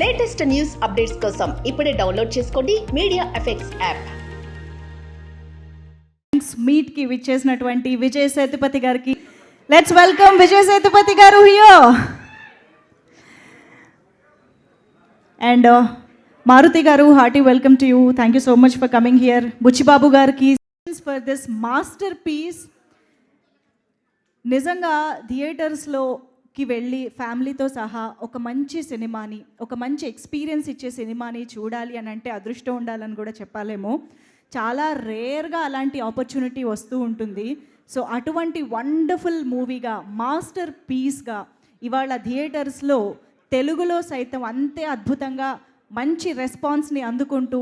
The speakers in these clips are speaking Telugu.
లేటెస్ట్ న్యూస్ అప్డేట్స్ కోసం ఇప్పుడే డౌన్లోడ్ చేసుకోండి మీడియా ఎఫెక్ట్స్ యాప్. మీట్ కి విచ్చేసినటువంటి విజయ్ సేతుపతి గారికి లెట్స్ వెల్కమ్ విజయ్ సేతుపతి గారు హియర్. అండ్ మారుతి గారు, hearty welcome to you. Thank you so much for coming here. Buchibabu గారికి ఫర్ దిస్ మాస్టర్ పీస్. నిజంగా థియేటర్స్లోకి వెళ్ళి ఫ్యామిలీతో సహా ఒక మంచి సినిమాని, ఒక మంచి ఎక్స్పీరియన్స్ ఇచ్చే సినిమాని చూడాలి అని అంటే అదృష్టం ఉండాలని కూడా చెప్పాలేమో. చాలా రేర్గా అలాంటి ఆపర్చునిటీ వస్తూ ఉంటుంది. సో అటువంటి వండర్ఫుల్ మూవీగా, మాస్టర్ పీస్గా ఇవాళ థియేటర్స్లో తెలుగులో సైతం అంతే అద్భుతంగా మంచి రెస్పాన్స్ని అందుకుంటూ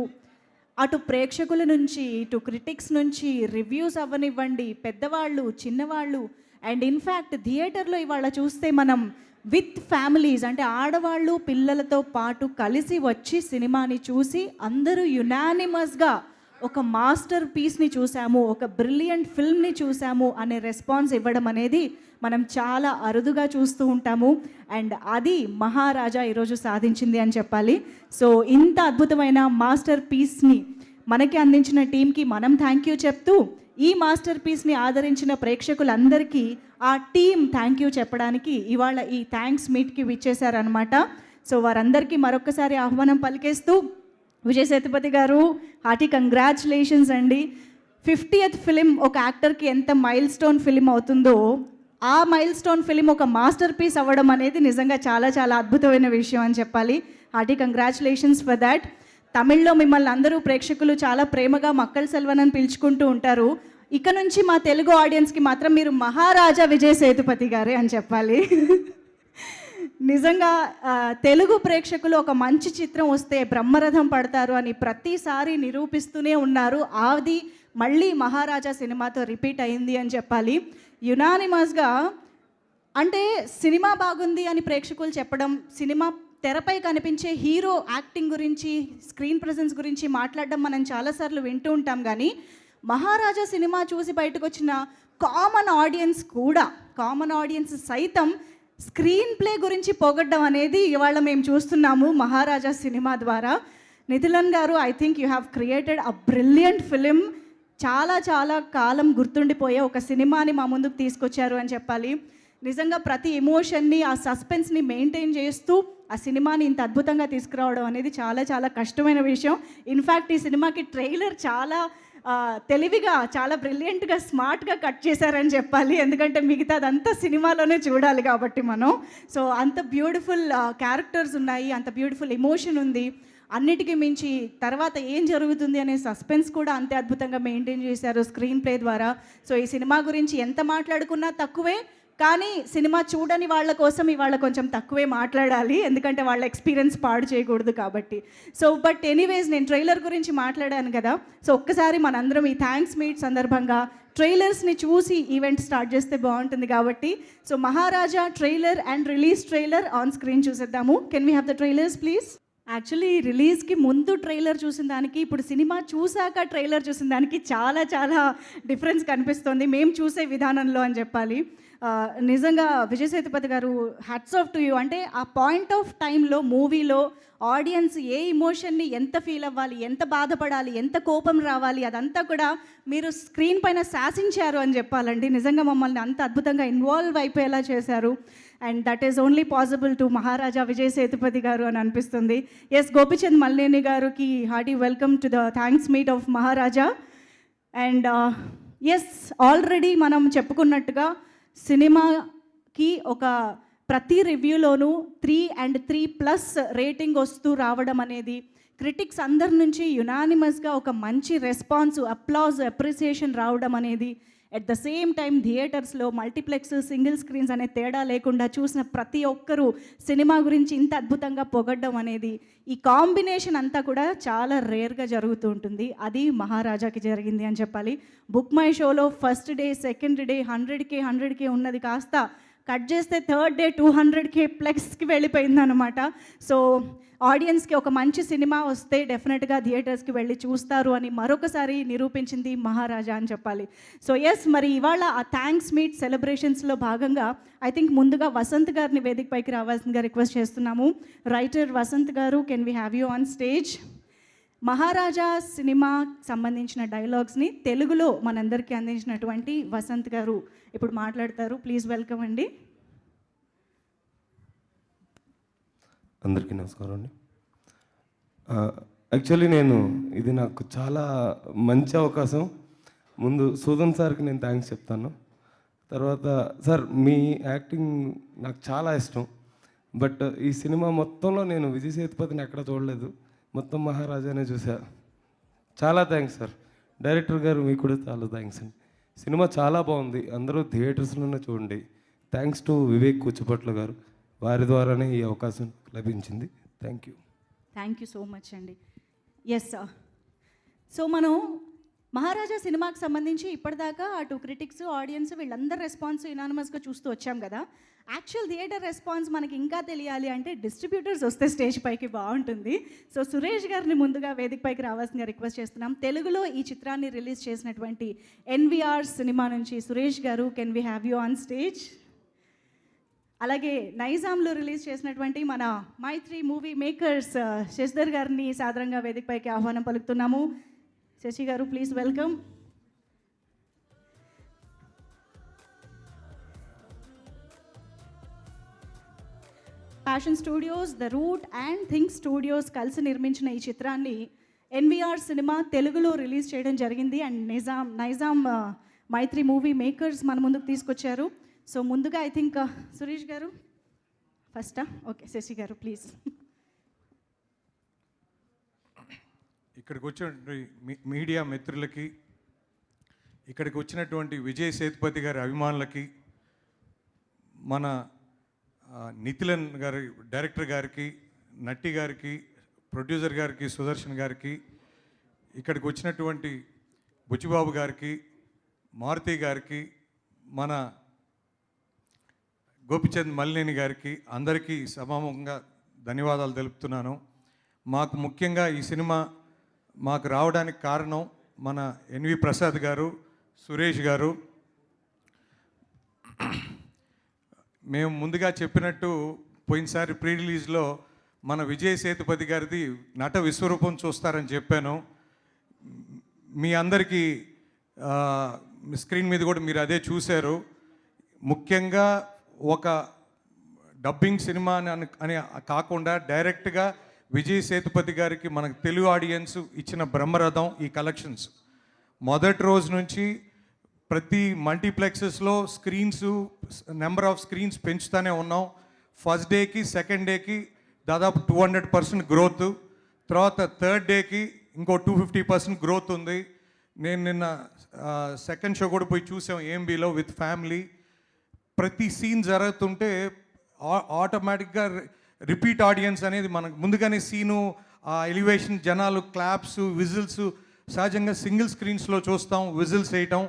అటు ప్రేక్షకుల నుంచి, ఇటు క్రిటిక్స్ నుంచి, రివ్యూస్ అవ్వనివ్వండి, పెద్దవాళ్ళు చిన్నవాళ్ళు, అండ్ ఇన్ఫ్యాక్ట్ థియేటర్లో ఇవాళ చూస్తే మనం విత్ ఫ్యామిలీస్ అంటే ఆడవాళ్ళు పిల్లలతో పాటు కలిసి వచ్చి సినిమాని చూసి అందరూ యునానిమస్గా ఒక మాస్టర్ పీస్ని చూసాము, ఒక బ్రిలియంట్ ఫిల్మ్ని చూసాము అనే రెస్పాన్స్ ఇవ్వడం అనేది మనం చాలా అరుదుగా చూస్తూ ఉంటాము. అండ్ అది మహారాజా ఈరోజు సాధించింది అని చెప్పాలి. సో ఇంత అద్భుతమైన మాస్టర్ పీస్ని మనకి అందించిన టీంకి మనం థ్యాంక్ యూ చెప్తూ, ఈ మాస్టర్ పీస్ని ఆదరించిన ప్రేక్షకులందరికీ ఆ టీం థ్యాంక్ యూ చెప్పడానికి ఇవాళ ఈ థ్యాంక్స్ మీట్కి విచ్చేశారనమాట. సో వారందరికీ మరొకసారి ఆహ్వానం పలికేస్తూ, విజయ్ సేతుపతి గారు హార్టీ కంగ్రాచులేషన్స్ అండి. 50th ఫిలిం ఒక యాక్టర్కి ఎంత మైల్ స్టోన్ ఫిలిం అవుతుందో, ఆ మైల్ స్టోన్ ఫిలిం ఒక మాస్టర్ పీస్ అవ్వడం అనేది నిజంగా చాలా చాలా అద్భుతమైన విషయం అని చెప్పాలి. Hearty congratulations for that. తమిళ్లో మిమ్మల్ని అందరూ ప్రేక్షకులు చాలా ప్రేమగా మక్కల్ సెల్వన్ అని పిలుచుకుంటూ ఉంటారు. ఇక నుంచి మా తెలుగు ఆడియన్స్కి మాత్రం మీరు మహారాజా విజయ్ సేతుపతి గారే అని చెప్పాలి. నిజంగా తెలుగు ప్రేక్షకులు ఒక మంచి చిత్రం వస్తే బ్రహ్మరథం పడతారు అని ప్రతిసారి నిరూపిస్తూనే ఉన్నారు. అది మళ్ళీ మహారాజా సినిమాతో రిపీట్ అయింది అని చెప్పాలి. యునానిమస్గా అంటే సినిమా బాగుంది అని ప్రేక్షకులు చెప్పడం, సినిమా తెరపై కనిపించే హీరో యాక్టింగ్ గురించి, స్క్రీన్ ప్రెజెన్స్ గురించి మాట్లాడడం మనం చాలాసార్లు వింటూ ఉంటాం. కానీ మహారాజా సినిమా చూసి బయటకు వచ్చిన కామన్ ఆడియన్స్ సైతం స్క్రీన్ ప్లే గురించి పొగడ్డం అనేది ఇవాళ మేము చూస్తున్నాము మహారాజా సినిమా ద్వారా. నితిలన్ గారు, I think you have created a brilliant film. చాలా చాలా కాలం గుర్తుండిపోయే ఒక సినిమాని మా ముందుకు తీసుకొచ్చారు అని చెప్పాలి. నిజంగా ప్రతి ఎమోషన్ని, ఆ సస్పెన్స్ని మెయింటైన్ చేస్తూ ఆ సినిమాని ఇంత అద్భుతంగా తీసుకురావడం అనేది చాలా చాలా కష్టమైన విషయం. ఇన్ఫ్యాక్ట్ ఈ సినిమాకి ట్రైలర్ చాలా తెలివిగా, చాలా బ్రిలియంట్గా, స్మార్ట్గా కట్ చేశారని చెప్పాలి. ఎందుకంటే మిగతాదంతా సినిమాలోనే చూడాలి కాబట్టి మనం. సో అంత బ్యూటిఫుల్ క్యారెక్టర్స్ ఉన్నాయి, అంత బ్యూటిఫుల్ ఎమోషన్ ఉంది. అన్నిటికీ మించి తర్వాత ఏం జరుగుతుంది అనే సస్పెన్స్ కూడా అంతే అద్భుతంగా మెయింటైన్ చేశారు స్క్రీన్ ప్లే ద్వారా. సో ఈ సినిమా గురించి ఎంత మాట్లాడుకున్నా తక్కువే, కానీ సినిమా చూడని వాళ్ళ కోసం ఇవాళ కొంచెం తక్కువే మాట్లాడాలి, ఎందుకంటే వాళ్ళ ఎక్స్పీరియన్స్ పాడు చేయకూడదు కాబట్టి. సో బట్ ఎనీవేస్, నేను ట్రైలర్ గురించి మాట్లాడాను కదా. సో ఒక్కసారి మనందరం ఈ థ్యాంక్స్ మీట్ సందర్భంగా ట్రైలర్స్ని చూసి ఈవెంట్ స్టార్ట్ చేస్తే బాగుంటుంది కాబట్టి. So Maharaja trailer and release trailer on screen చూసేద్దాము. Can we have the trailers please? Actually రిలీజ్కి ముందు ట్రైలర్ చూసిన దానికి, ఇప్పుడు సినిమా చూసాక ట్రైలర్ చూసిన దానికి చాలా చాలా డిఫరెన్స్ కనిపిస్తుంది మేము చూసే విధానంలో అని చెప్పాలి. నిజంగా విజయ్ సేతుపతి గారు, హ్యాట్స్ ఆఫ్ టు యూ. అంటే ఆ పాయింట్ ఆఫ్ టైంలో మూవీలో ఆడియన్స్ ఏ ఇమోషన్ని ఎంత ఫీల్ అవ్వాలి, ఎంత బాధపడాలి, ఎంత కోపం రావాలి, అదంతా కూడా మీరు స్క్రీన్ పైన శాసించారు అని చెప్పాలండి. నిజంగా మమ్మల్ని అంత అద్భుతంగా ఇన్వాల్వ్ అయిపోయేలా చేశారు. And that is only possible to Maharaja Vijay Sethupathi గారు అని అనిపిస్తుంది. ఎస్, గోపిచంద్ మల్లేని గారికి hearty welcome to the thanks meet of Maharaja. And yes, already మనం చెప్పుకున్నట్టుగా సినిమాకి ఒక ప్రతి రివ్యూలోనూ 3 and 3+ రేటింగ్ వస్తూ రావడం అనేది, క్రిటిక్స్ అందరి నుంచి యునానిమస్గా ఒక మంచి రెస్పాన్స్, అప్లాజ్, అప్రిసియేషన్ రావడం అనేది, ఎట్ ద సేమ్ టైం థియేటర్స్లో మల్టీప్లెక్స్, సింగిల్ స్క్రీన్స్ అనే తేడా లేకుండా చూసిన ప్రతి ఒక్కరూ సినిమా గురించి ఇంత అద్భుతంగా పొగడ్డం అనేది, ఈ కాంబినేషన్ అంతా కూడా చాలా రేర్గా జరుగుతూ ఉంటుంది. అది మహారాజాకి జరిగింది అని చెప్పాలి. బుక్ మై షోలో first day, second day 100K ఉన్నది కాస్త కట్ చేస్తే థర్డ్ డే 200K ప్లస్కి వెళ్ళిపోయింది అనమాట. సో ఆడియన్స్కి ఒక మంచి సినిమా వస్తే డెఫినెట్గా థియేటర్స్కి వెళ్ళి చూస్తారు అని మరొకసారి నిరూపించింది మహారాజా అని చెప్పాలి. సో ఎస్, మరి ఇవాళ ఆ థ్యాంక్స్ మీట్ సెలబ్రేషన్స్లో భాగంగా ఐ థింక్ ముందుగా వసంత్ గారిని వేదిక పైకి రావాల్సిందిగా రిక్వెస్ట్ చేస్తున్నాము. రైటర్ వసంత్ గారు, can we have you on stage? Maharaja cinema సంబంధించిన డైలాగ్స్ని తెలుగులో మనందరికీ అందించినటువంటి వసంత్ గారు ఇప్పుడు మాట్లాడతారు. ప్లీజ్ వెల్కమ్ అండి. అందరికీ నమస్కారం అండి. యాక్చువల్లీ ఇది నాకు చాలా మంచి అవకాశం. ముందు సుధన్ సార్కి నేను థ్యాంక్స్ చెప్తాను. తర్వాత సార్, మీ యాక్టింగ్ నాకు చాలా ఇష్టం. బట్ ఈ సినిమా మొత్తంలో నేను విజయ్ సేతుపతిని ఎక్కడ చూడలేదు, మొత్తం మహారాజానే చూసా. చాలా థ్యాంక్స్ సార్. డైరెక్టర్ గారు మీకు కూడా చాలా థ్యాంక్స్ అండి. సినిమా చాలా బాగుంది, అందరూ థియేటర్స్లోనే చూడండి. థ్యాంక్స్ టు వివేక్ కూచిపట్ల గారు, వారి ద్వారానే ఈ అవకాశం లభించింది. థ్యాంక్ యూ సో మచ్ అండి. Yes sir. సో మనం మహారాజా సినిమాకి సంబంధించి ఇప్పటిదాకా అటు క్రిటిక్స్, ఆడియన్స్ వీళ్ళందరి రెస్పాన్స్ యునానిమస్గా చూస్తూ వచ్చాం కదా. యాక్చువల్ థియేటర్ రెస్పాన్స్ మనకి ఇంకా తెలియాలి అంటే డిస్ట్రిబ్యూటర్స్ వస్తే స్టేజ్ పైకి బాగుంటుంది. సో సురేష్ గారిని ముందుగా వేదిక పైకి రావాల్సిందిగా రిక్వెస్ట్ చేస్తున్నాం. తెలుగులో ఈ చిత్రాన్ని రిలీజ్ చేసినటువంటి NVR సినిమా నుంచి సురేష్ గారు, can we have you on stage? అలాగే నైజాంలో రిలీజ్ చేసినటువంటి మన మైత్రి మూవీ మేకర్స్ శశిధర్ గారిని సాదరంగా వేదిక పైకి ఆహ్వానం పలుకుతున్నాము. శశి గారు, please welcome. Passion studios, the route and think studios కలిసి నిర్మించిన ఈ చిత్రాన్ని NVR సినిమా తెలుగులో రిలీజ్ చేయడం జరిగింది. And Nizam Mythri movie makers మన ముందుకు తీసుకొచ్చారు. సో ముందుగా ఐ థింక్ సురేష్ గారు ఫస్టా? ఓకే, శశి గారు ప్లీజ్. ఇక్కడికి వచ్చినటువంటి మీడియా మిత్రులకి, ఇక్కడికి వచ్చినటువంటి విజయ్ సేతుపతి గారి అభిమానులకి, మన నితిలన్ గారి డైరెక్టర్ గారికి, నట్టి గారికి, ప్రొడ్యూసర్ గారికి, సుదర్శన్ గారికి, ఇక్కడికి వచ్చినటువంటి బుచ్చిబాబు గారికి, మారుతి గారికి, మన గోపిచంద్ మల్లినేని గారికి, అందరికీ సమాముఖంగా ధన్యవాదాలు తెలుపుతున్నాను. మాకు ముఖ్యంగా ఈ సినిమా మాకు రావడానికి కారణం మన NV ప్రసాద్ గారు, సురేష్ గారు. మేము ముందుగా చెప్పినట్టు పోయినసారి ప్రీ రిలీజ్లో మన విజయ్ సేతుపతి గారిది నట విశ్వరూపం చూస్తారని చెప్పాను. మీ అందరికీ స్క్రీన్ మీద కూడా మీరు అదే చూశారు. ముఖ్యంగా ఒక డబ్బింగ్ సినిమా అని కాకుండా డైరెక్ట్గా విజయ్ సేతుపతి గారికి మనకు తెలుగు ఆడియన్స్ ఇచ్చిన బ్రహ్మరథం ఈ కలెక్షన్స్. మొదటి రోజు నుంచి ప్రతి మల్టీప్లెక్సెస్లో నెంబర్ ఆఫ్ స్క్రీన్స్ పెంచుతూనే ఉన్నాం. ఫస్ట్ డేకి సెకండ్ డేకి దాదాపు 200% గ్రోత్, తర్వాత థర్డ్ డేకి ఇంకో 250% గ్రోత్ ఉంది. నేను నిన్న సెకండ్ షో కూడా పోయి చూసాం AMBలో విత్ ఫ్యామిలీ. ప్రతి సీన్ జరుగుతుంటే ఆటోమేటిక్గా రిపీట్ ఆడియన్స్ అనేది మనకు ముందుగానే సీను, ఆ ఎలివేషన్, జనాలు క్లాప్స్, విజిల్స్ సహజంగా సింగిల్ స్క్రీన్స్లో చూస్తాం విజిల్స్ వేయటం,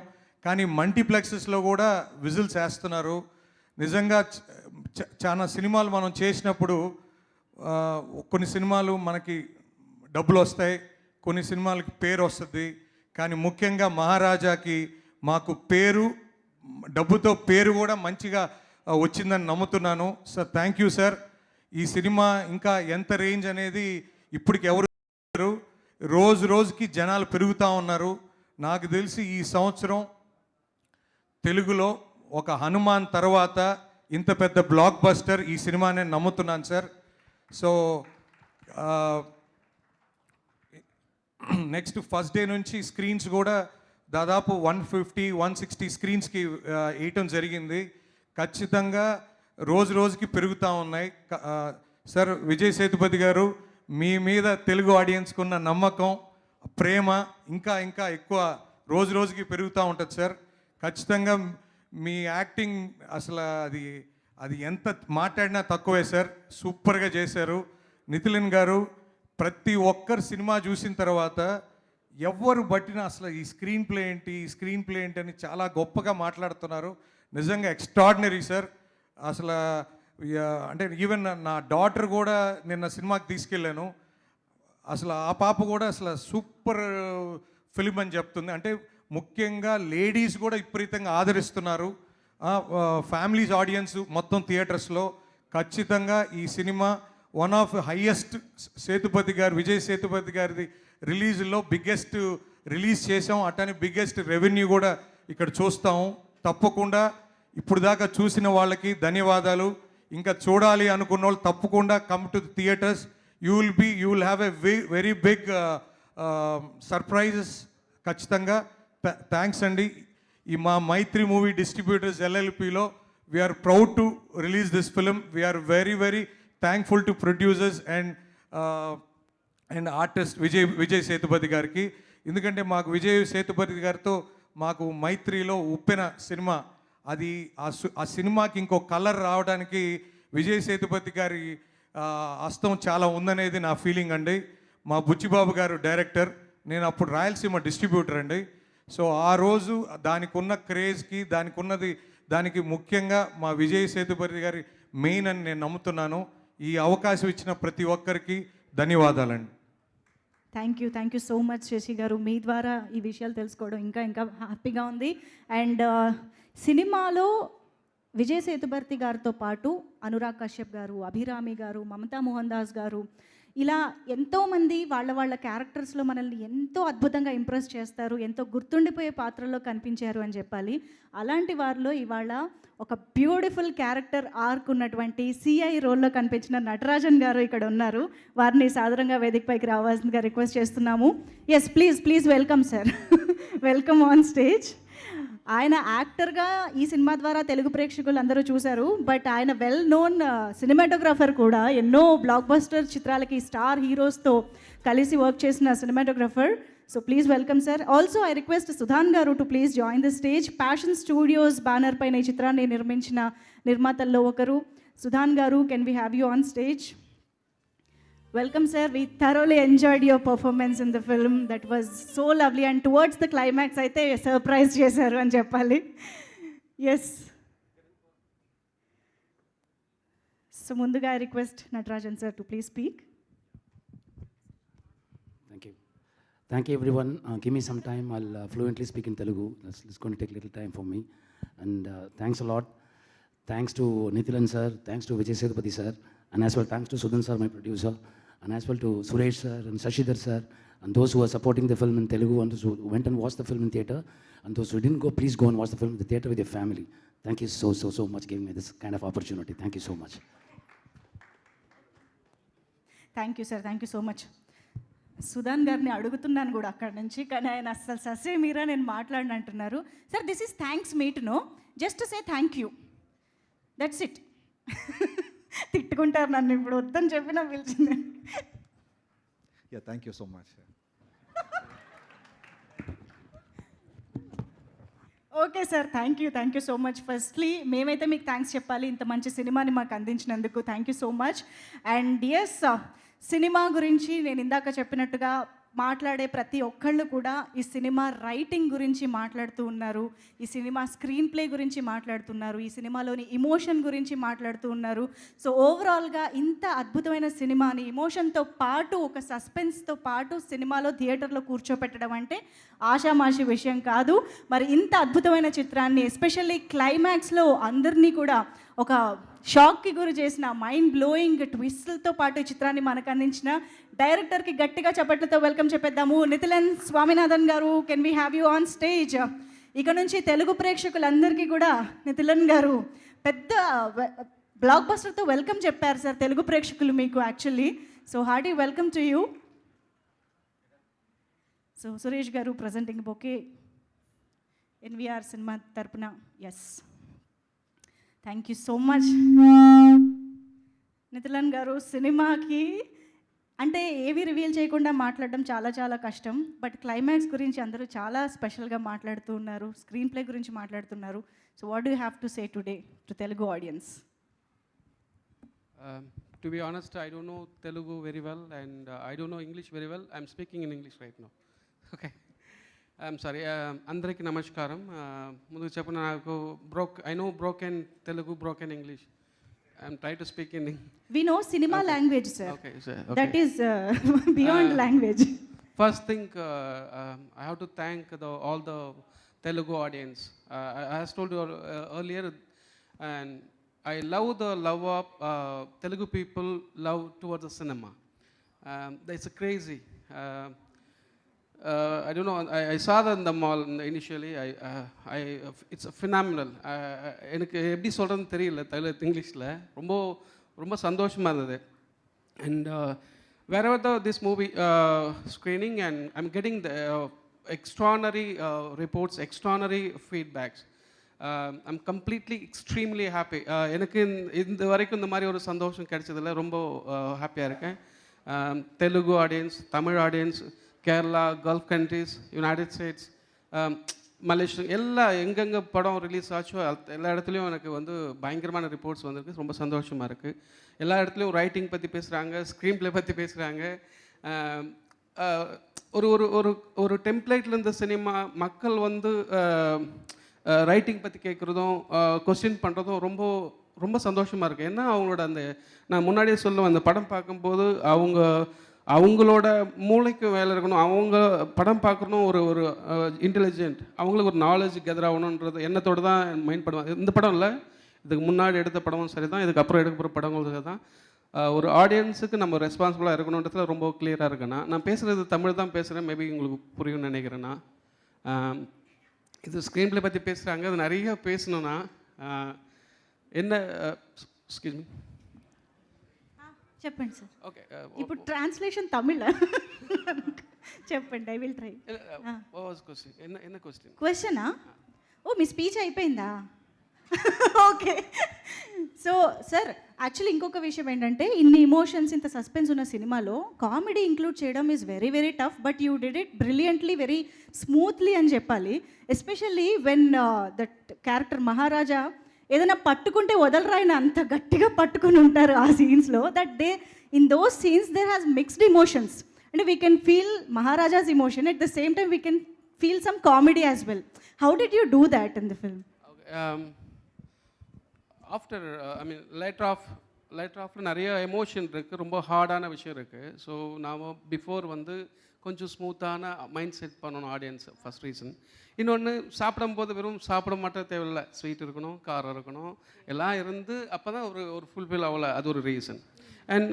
కానీ మల్టీప్లెక్సెస్లో కూడా విజిల్స్ వేస్తున్నారు. నిజంగా చాలా సినిమాలు మనం చేసినప్పుడు కొన్ని సినిమాలు మనకి డబ్బులు వస్తాయి, కొన్ని సినిమాలకి పేరు వస్తుంది. కానీ ముఖ్యంగా మహారాజాకి మాకు పేరు, డబ్బుతో పేరు కూడా మంచిగా వచ్చిందని నమ్ముతున్నాను. Sir thank you sir. ఈ సినిమా ఇంకా ఎంత రేంజ్ అనేది ఇప్పటికి ఎవరు, రోజు రోజుకి జనాలు పెరుగుతూ ఉన్నారు. నాకు తెలిసి ఈ సంవత్సరం తెలుగులో ఒక హనుమాన్ తర్వాత ఇంత పెద్ద బ్లాక్ బస్టర్ ఈ సినిమానే నమ్ముతున్నాను sir. So next first day నుంచి స్క్రీన్స్ కూడా దాదాపు 150-160 స్క్రీన్స్కి వేయటం జరిగింది. ఖచ్చితంగా రోజు రోజుకి పెరుగుతూ ఉన్నాయి. సార్ విజయ్ సేతుపతి గారు, మీ మీద తెలుగు ఆడియన్స్కి ఉన్న నమ్మకం, ప్రేమ ఇంకా ఇంకా ఎక్కువ రోజు రోజుకి పెరుగుతూ ఉంటుంది సార్. ఖచ్చితంగా మీ యాక్టింగ్ అసలు అది ఎంత మాట్లాడినా తక్కువే సార్. సూపర్గా చేశారు. నితిలన్ గారు, ప్రతి ఒక్కరు సినిమా చూసిన తర్వాత ఎవరు బట్టినా అసలు ఈ స్క్రీన్ ప్లే ఏంటి అని చాలా గొప్పగా మాట్లాడుతున్నారు. నిజంగా ఎక్స్ట్రాడినరీ సార్. అసలు అంటే ఈవెన్ నా డాటర్ కూడా నిన్న సినిమాకి తీసుకెళ్ళాను. అసలు ఆ పాప కూడా అసలు సూపర్ ఫిలిం అని చెప్తుంది. అంటే ముఖ్యంగా లేడీస్ కూడా విపరీతంగా ఆదరిస్తున్నారు. ఫ్యామిలీస్ ఆడియన్స్ మొత్తం థియేటర్స్లో ఖచ్చితంగా ఈ cinema one of highest Vijay Sethupathi గారిది రిలీజ్లో బిగ్గెస్ట్ రిలీజ్ చేసాం. అట్టని బిగ్గెస్ట్ రెవెన్యూ కూడా ఇక్కడ చూస్తాము. తప్పకుండా ఇప్పుడు దాకా చూసిన వాళ్ళకి ధన్యవాదాలు. ఇంకా చూడాలి అనుకున్న వాళ్ళు తప్పకుండా come to theatres. You will have a very big surprises ఖచ్చితంగా. థ్యాంక్స్ అండి. ఈ మా మైత్రి మూవీ డిస్ట్రిబ్యూటర్స్ ఎల్ఎల్పిలో we are proud to release this film. We are very very thankful to producers and artist Vijay Sethupathi గారికి. ఎందుకంటే మాకు విజయ్ సేతుపతి గారితో మాకు మైత్రిలో ఉప్పెన సినిమా, అది ఆ సినిమాకి ఇంకో కలర్ రావడానికి విజయ్ సేతుపతి గారి హస్తం చాలా ఉందనేది నా ఫీలింగ్ అండి. మా బుచ్చిబాబు గారు డైరెక్టర్, నేను అప్పుడు రాయలసీమ డిస్ట్రిబ్యూటర్ అండి. సో ఆ రోజు దానికి ఉన్న క్రేజ్కి దానికి ముఖ్యంగా మా విజయ్ సేతుపతి గారి మెయిన్ అని నేను నమ్ముతున్నాను. ఈ అవకాశం ఇచ్చిన ప్రతి ఒక్కరికి ధన్యవాదాలండి. Thank you so much Sasi గారు. మీ ద్వారా ఈ విషయాలు తెలుసుకోవడం ఇంకా హ్యాపీగా ఉంది. అండ్ సినిమాలో విజయ్ సేతుపతి గారితో పాటు అనురాగ్ కశ్యప్ గారు, అభిరామి గారు, మమతా మోహన్ దాస్ గారు, ఇలా ఎంతోమంది వాళ్ళ క్యారెక్టర్స్లో మనల్ని ఎంతో అద్భుతంగా ఇంప్రెస్ చేస్తారు, ఎంతో గుర్తుండిపోయే పాత్రల్లో కనిపించారు అని చెప్పాలి. అలాంటి వారిలో ఇవాళ ఒక బ్యూటిఫుల్ క్యారెక్టర్ ఆర్క్ ఉన్నటువంటి సిఐ రోల్లో కనిపించిన నటరాజన్ గారు ఇక్కడ ఉన్నారు. వారిని సాధారణంగా వేదికపైకి రావాల్సిందిగా రిక్వెస్ట్ చేస్తున్నాము. Yes, please welcome sir. Welcome on stage. ఆయన యాక్టర్గా ఈ సినిమా ద్వారా తెలుగు ప్రేక్షకులు అందరూ చూశారు. బట్ ఆయన వెల్ నోన్ సినిమాటోగ్రాఫర్ కూడా. ఎన్నో బ్లాక్ బస్టర్ చిత్రాలకి స్టార్ హీరోస్తో కలిసి వర్క్ చేసిన cinematographer. So please welcome sir. Also I request Sudhan గారు to please join the stage. Passion studios banner పైన ఈ చిత్రాన్ని నిర్మించిన నిర్మాతల్లో ఒకరు. సుధాన్ గారు, can we have you on stage? Welcome sir, we thoroughly enjoyed your performance in the film. That was so lovely and towards the climax aithe surprise chesaru ani cheppali. Yes. So munduga I request Natarajan sir to please speak. Thank you everyone. Give me some time, I'll fluently speak in Telugu. It's going to take a little time for me. And thanks a lot. Thanks to Nithilan sir, thanks to Vijay Sethupathi sir, and as well thanks to Sudhan sir, my producer, and as well to Suresh sir and Sashidhar sir, and those who are supporting the film in Telugu, and those who went and watched the film in theatre, and those who didn't go, please go and watch the film in the theatre with your family. Thank you so much giving me this kind of opportunity. Thank you so much. Thank you sir, thank you so much. సుధాన్ గారిని అడుగుతున్నాను కూడా అక్కడి నుంచి, కానీ ఆయన అస్సలు ససే మీరా నేను మాట్లాడిన అంటున్నారు. Sir, this is thanks meet, no just say thank you, that's it. తిట్టుకుంటారు నన్ను ఇప్పుడు, వద్దని చెప్పినా పిలిచింది. Thank you so much. Okay sir, thank you so much. Firstly మేమైతే మీకు థ్యాంక్స్ చెప్పాలి, ఇంత మంచి సినిమాని మాకు అందించినందుకు. Thank you so much. And yes, cinema గురించి నేను ఇందాక చెప్పినట్టుగా మాట్లాడే ప్రతి ఒక్కళ్ళు కూడా ఈ సినిమా రైటింగ్ గురించి మాట్లాడుతూ ఉన్నారు, ఈ సినిమా స్క్రీన్ ప్లే గురించి మాట్లాడుతున్నారు, ఈ సినిమాలోని ఇమోషన్ గురించి మాట్లాడుతూ ఉన్నారు. సో ఓవరాల్గా ఇంత అద్భుతమైన సినిమాని ఇమోషన్తో పాటు, ఒక సస్పెన్స్తో పాటు సినిమాలో థియేటర్లో కూర్చోపెట్టడం అంటే ఆషామాషి విషయం కాదు. మరి ఇంత అద్భుతమైన చిత్రాన్ని ఎస్పెషల్లీ క్లైమాక్స్లో అందరినీ కూడా ఒక షాక్కి గురి చేసిన, మైండ్ బ్లోయింగ్ ట్విస్ట్లతో పాటు ఈ చిత్రాన్ని మనకు అందించిన డైరెక్టర్కి గట్టిగా చప్పట్లతో వెల్కమ్ చెప్పేద్దాము. నితిలన్ స్వామినాథన్ గారు, can we have you on stage? ఇక నుంచి తెలుగు ప్రేక్షకులందరికీ కూడా నితిలన్ గారు పెద్ద బ్లాక్ బస్టర్తో వెల్కమ్ చెప్పారు సార్ తెలుగు ప్రేక్షకులు మీకు actually. So hearty welcome to you. So Suresh గారు ప్రజెంటింగ్ బొకే ఎన్వీఆర్ సినిమా తరపున. Yes, thank you so much. Nithilan గారు, సినిమాకి అంటే ఏవి రివీల్ చేయకుండా మాట్లాడడం చాలా కష్టం, బట్ క్లైమాక్స్ గురించి అందరూ చాలా స్పెషల్గా మాట్లాడుతూ ఉన్నారు, స్క్రీన్ ప్లే గురించి మాట్లాడుతున్నారు. So what do have to say today to Telugu audience? To be honest, I don't know Telugu very well, and I don't know English very well. I'm speaking in English right now. Okay. I'm sorry. Andariki namaskaram. Mundu cheppana naku I know broken Telugu, broken English. I'm trying to speak in English. We know cinema language, sir. Okay, sir. Okay. That is beyond language. First thing, I have to thank all the Telugu audience. I has told you earlier, and I love the love of Telugu people love towards the cinema. It's crazy. I don't know. I saw that in the mall initially. It's phenomenal. எனக்கு எப்படி சொல்கிறதுன்னு தெரியல இங்கிலீஷில் ரொம்ப சந்தோஷமாக இருந்தது. And wherever this movie screening, and I'm getting the extraordinary reports, extraordinary feedbacks. I'm completely extremely happy. எனக்கு இந்த வரைக்கும் இந்த மாதிரி ஒரு சந்தோஷம் கிடைச்சதில்ல. ரொம்ப ஹாப்பியாக இருக்கேன். Telugu audience, Tamil audience, Kerala, gulf countries, United states, Malaysia, எங்கெங்கே படம் ரிலீஸ் ஆச்சோ எல்லா இடத்துலையும் எனக்கு பயங்கரமான ரிப்போர்ட்ஸ் வந்திருக்கு. ரொம்ப சந்தோஷமாக இருக்குது. எல்லா இடத்துலையும் ரைட்டிங் பற்றி பேசுகிறாங்க, ஸ்க்ரீன் ப்ளே பற்றி பேசுகிறாங்க. ஒரு ஒரு ஒரு ஒரு டெம்ப்ளேட்டில் இருந்த சினிமா மக்கள் ரைட்டிங் பற்றி கேட்குறதும் கொஸ்டின் பண்ணுறதும் ரொம்ப ரொம்ப சந்தோஷமாக இருக்குது. ஏன்னா அவங்களோட நான் முன்னாடியே சொல்லுவேன், அந்த படம் பார்க்கும்போது அவங்களோட மூளைக்கு வேலை இருக்கணும், அவங்க படம் பார்க்கணும், ஒரு ஒரு இன்டெலிஜென்ட், அவங்களுக்கு ஒரு நாலேஜ் கெதர் ஆகணுன்றது எண்ணத்தோடு தான் மைண்ட் பண்ணுவாங்க. இந்த படம் இல்லை, இதுக்கு முன்னாடி எடுத்த படமும் சரி தான், இதுக்கப்புறம் எடுக்க போகிற படங்களும் சரி தான். ஒரு ஆடியன்ஸுக்கு நம்ம ரெஸ்பான்சிபிளாக இருக்கணுன்றதுல ரொம்ப கிளியராக இருக்கேன்னா. நான் பேசுகிறது தமிழ் தான் பேசுகிறேன், மேபி உங்களுக்கு புரியும்னு நினைக்கிறேன்னா. இது ஸ்க்ரீன் ப்ளே பற்றி பேசுகிறாங்க, அது நிறைய பேசணுன்னா என்ன எக்ஸ்கியூஸ் மீ చెప్పండి సార్. ఓకే. ఇప్పుడు ట్రాన్స్లేషన్ తమిళ చెప్పండి, ఐ విల్ ట్రై. என்ன క్వశ్చన్? క్వశ్చనా? ఓ మీ స్పీచ్ అయిపోయిందా? ఓకే. సో సార్, యాక్చువల్లీ ఇంకొక విషయం ఏంటంటే, ఇన్ని ఇమోషన్స్, ఇంత సస్పెన్స్ ఉన్న సినిమాలో కామెడీ ఇంక్లూడ్ చేయడం is very very tough, but you did it brilliantly, very smoothly అని చెప్పాలి. Especially when that character Maharaja ఏదైనా పట్టుకుంటే వదలరాయిన అంత గట్టిగా పట్టుకుని ఉంటారు ఆ సీన్స్లో. That they in those scenes there has mixed emotions. అంటే we can feel Maharaja's emotion, at the same time we can feel some comedy as well. How did you do that in the film? After I mean later ஆஃப்ல நிறைய எமோஷன் இருக்குது, ரொம்ப ஹார்டான விஷயம் இருக்குது. ஸோ நாம் பிஃபோர் கொஞ்சம் ஸ்மூத்தான மைண்ட் செட் பண்ணணும் ஆடியன்ஸ், ஃபஸ்ட் ரீசன். இன்னொன்று, சாப்பிடும்போது வெறும் சாப்பிட மாட்டே தேவையில்லை, ஸ்வீட் இருக்கணும், காரம் இருக்கணும், எல்லாம் இருந்து அப்போ தான் ஒரு ஃபுல்ஃபில் ஆகலை, அது ஒரு ரீசன். அண்ட்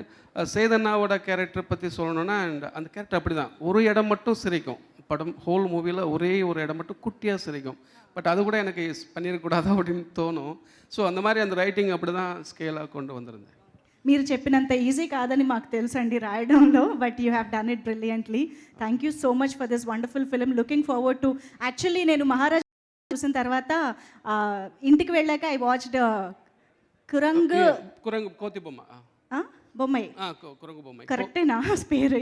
சேதனாவோட கேரக்டர் பற்றி சொல்லணுன்னா, அண்ட் அந்த கேரக்டர் அப்படி தான், ஒரு இடம் மட்டும் சிரிக்கும் படம், ஹோல் மூவியில் ஒரே ஒரு இடம் மட்டும் குட்டியாக சிரிக்கும். பட் அது கூட எனக்கு பண்ணிடக்கூடாது அப்படின்னு தோணும். ஸோ அந்த மாதிரி அந்த ரைட்டிங் அப்படி தான் ஸ்கேலாக கொண்டு வந்திருந்தேன். మీరు చెప్పినంత ఈజీ కాదని మాకు తెలుసండి రాయడంలో, but you have done it brilliantly. Thank you so much for this wonderful film. Looking forward to, actually నేను మహారాజా చూసిన తర్వాత ఇంటికి వెళ్ళాక ఐ వాచ్డ్ కురంగు కోతి బొమ్మ, బొమ్మై, కురంగు బొమ్మ, కరెక్టేనా పేరు?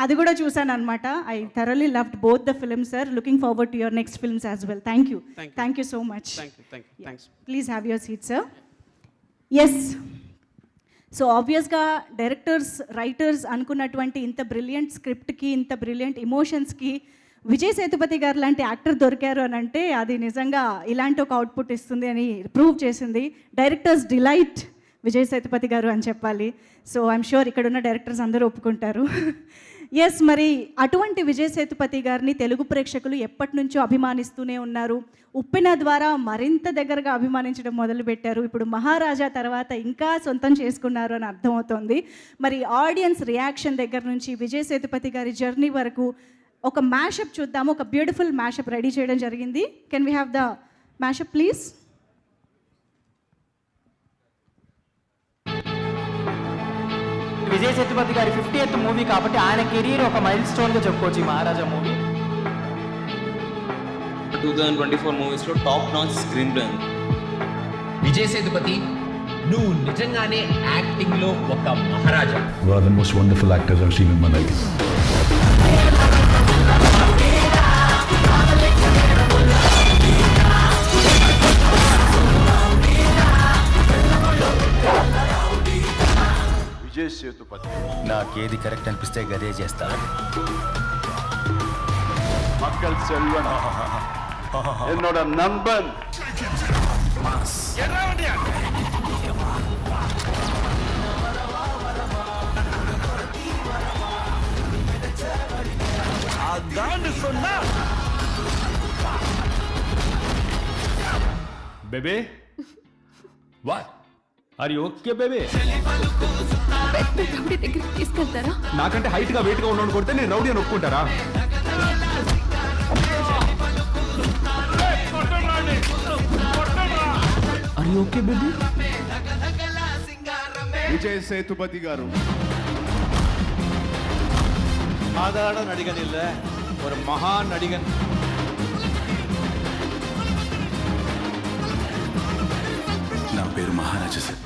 అది కూడా చూసాను అనమాట. I thoroughly loved both the films sir. Looking forward to your next films as well. Thank you so much. Thanks. Please have your seat sir. Yes, so ఆబ్వియస్గా డైరెక్టర్స్, రైటర్స్ అనుకున్నటువంటి ఇంత బ్రిలియంట్ స్క్రిప్ట్కి, ఇంత బ్రిలియంట్ ఇమోషన్స్కి విజయ్ సేతుపతి గారు లాంటి యాక్టర్ దొరికారు అని అంటే అది నిజంగా ఇలాంటి ఒక అవుట్పుట్ ఇస్తుంది అని ప్రూవ్ చేసింది. డైరెక్టర్స్ డిలైట్ విజయ్ సేతుపతి గారు అని చెప్పాలి. సో ఐఎమ్ షూర్ ఇక్కడున్న డైరెక్టర్స్ అందరూ ఒప్పుకుంటారు. ఎస్, మరి అటువంటి విజయ్ సేతుపతి గారిని తెలుగు ప్రేక్షకులు ఎప్పటి నుంచో అభిమానిస్తూనే ఉన్నారు. ఉప్పెన ద్వారా మరింత దగ్గరగా అభిమానించడం మొదలుపెట్టారు. ఇప్పుడు మహారాజా తర్వాత ఇంకా సొంతం చేసుకున్నారు అని అర్థమవుతోంది. మరి ఆడియన్స్ రియాక్షన్ దగ్గర నుంచి విజయ్ సేతుపతి గారి జర్నీ వరకు ఒక మ్యాషప్ చూద్దాము. ఒక బ్యూటిఫుల్ మ్యాషప్ రెడీ చేయడం జరిగింది. Can we have the mashup please? Vijay Sethupathi గారి 50th మూవీ కాబట్టి ఆయన కెరీర్ ఒక మైల్ స్టోన్గా చెప్పుకోవచ్చు ఈ మహారాజా మూవీ. 2024 మూవీస్లో టాప్ నాచ్ స్క్రీన్ ప్లే ఉంది. విజయ్ సేతుపతి, నువ్వు నిజంగానే యాక్టింగ్లో ఒక మహారాజా. You are the most wonderful actors I've seen in my life. Vijay Sethupathi. నాకేది కరెక్ట్ అనిపిస్తే గదే చేస్తా. மக்கள் செல்வன், என்னோட நண்பன். அதான் சொன்னா బేబే వాట్ ఆర్ యు ఓకే బేబే? దగ్గరికి తీసుకెళ్తారా? నాకంటే హైట్ గా వెయిట్ గా ఉన్నోడు కొడితే నేను రౌడీ అని ఒప్పుకుంటారా? Are you okay baby? Vijay Sethupathi గారు சாதாரண நடிகன் இல்ல, ஒரு மகா நடிகன். నా పేరు మహారాజా సార్.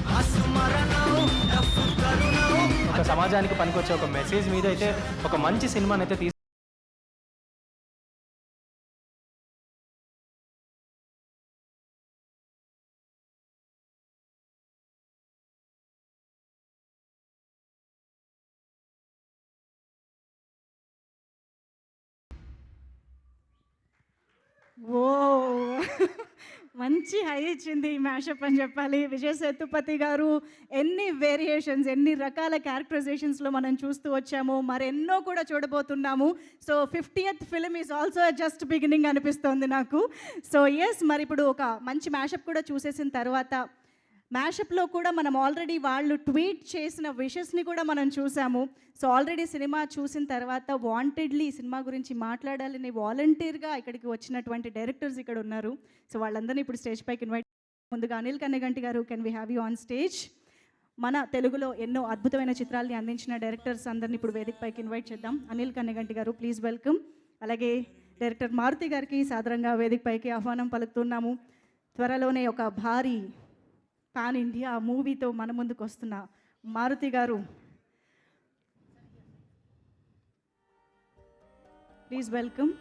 ఒక సమాజానికి పనికొచ్చే ఒక మెసేజ్ మీద అయితే ఒక మంచి సినిమాని అయితే ఓ మంచి హై ఇచ్చింది ఈ మ్యాషప్ అని చెప్పాలి. విజయ్ సేతుపతి గారు ఎన్ని వేరియేషన్స్, ఎన్ని రకాల క్యారెక్టరైజేషన్స్లో మనం చూస్తూ వచ్చాము, మరెన్నో కూడా చూడబోతున్నాము. So 50th film is also just beginning అనిపిస్తోంది నాకు. సో ఎస్, మరి ఇప్పుడు ఒక మంచి మ్యాషప్ కూడా చూసేసిన తర్వాత మ్యాషప్లో కూడా మనం ఆల్రెడీ వాళ్ళు ట్వీట్ చేసిన విషెస్ని కూడా మనం చూసాము. సో ఆల్రెడీ సినిమా చూసిన తర్వాత వాంటెడ్లీ సినిమా గురించి మాట్లాడాలని వాలంటీర్గా ఇక్కడికి వచ్చినటువంటి డైరెక్టర్స్ ఇక్కడ ఉన్నారు. సో వాళ్ళందరినీ ఇప్పుడు స్టేజ్ పైకి ఇన్వైట్. ముందుగా అనిల్ కన్నెగంటి గారు, can we have you on stage? మన తెలుగులో ఎన్నో అద్భుతమైన చిత్రాల్ని అందించిన డైరెక్టర్స్ అందరినీ ఇప్పుడు వేదిక పైకి ఇన్వైట్ చేద్దాం. అనిల్ కన్నెగంటి గారు, ప్లీజ్ వెల్కమ్. అలాగే డైరెక్టర్ మారుతి గారికి సాదరంగా వేదిక పైకి ఆహ్వానం పలుకుతున్నాము. త్వరలోనే ఒక భారీ పాన్ ఇండియా మూవీతో మన ముందుకు వస్తున్న మారుతి గారు, please welcome.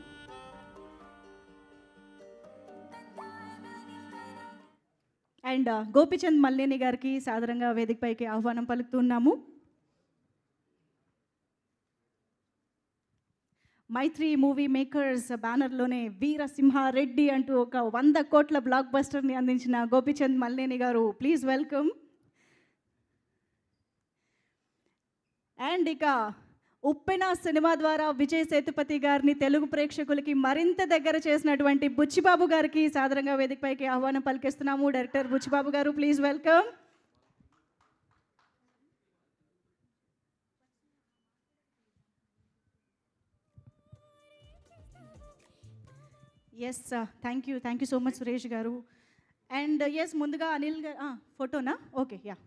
And Gopichand Malineni గారికి సాదరంగా వేదికపైకి ఆహ్వానం పలుకుతున్నాము. మైత్రి మూవీ మేకర్స్ బ్యానర్లోనే వీరసింహారెడ్డి అంటూ ఒక 100 కోట్ల బ్లాక్ బస్టర్ని అందించిన గోపిచంద్ మల్లేని గారు, ప్లీజ్ వెల్కమ్. అండ్ ఇక ఉప్పెన సినిమా ద్వారా విజయ్ సేతుపతి గారిని తెలుగు ప్రేక్షకులకి మరింత దగ్గర చేసినటువంటి బుచ్చిబాబు గారికి సాదరంగా వేదికపైకి ఆహ్వానం పలికిస్తున్నాము. డైరెక్టర్ బుచ్చిబాబు గారు, please welcome. Yes, thank you so much Suresh గారు. అండ్ ఎస్, ముందుగా అనిల్ గారు ఫోటోనా? ఓకే, యా,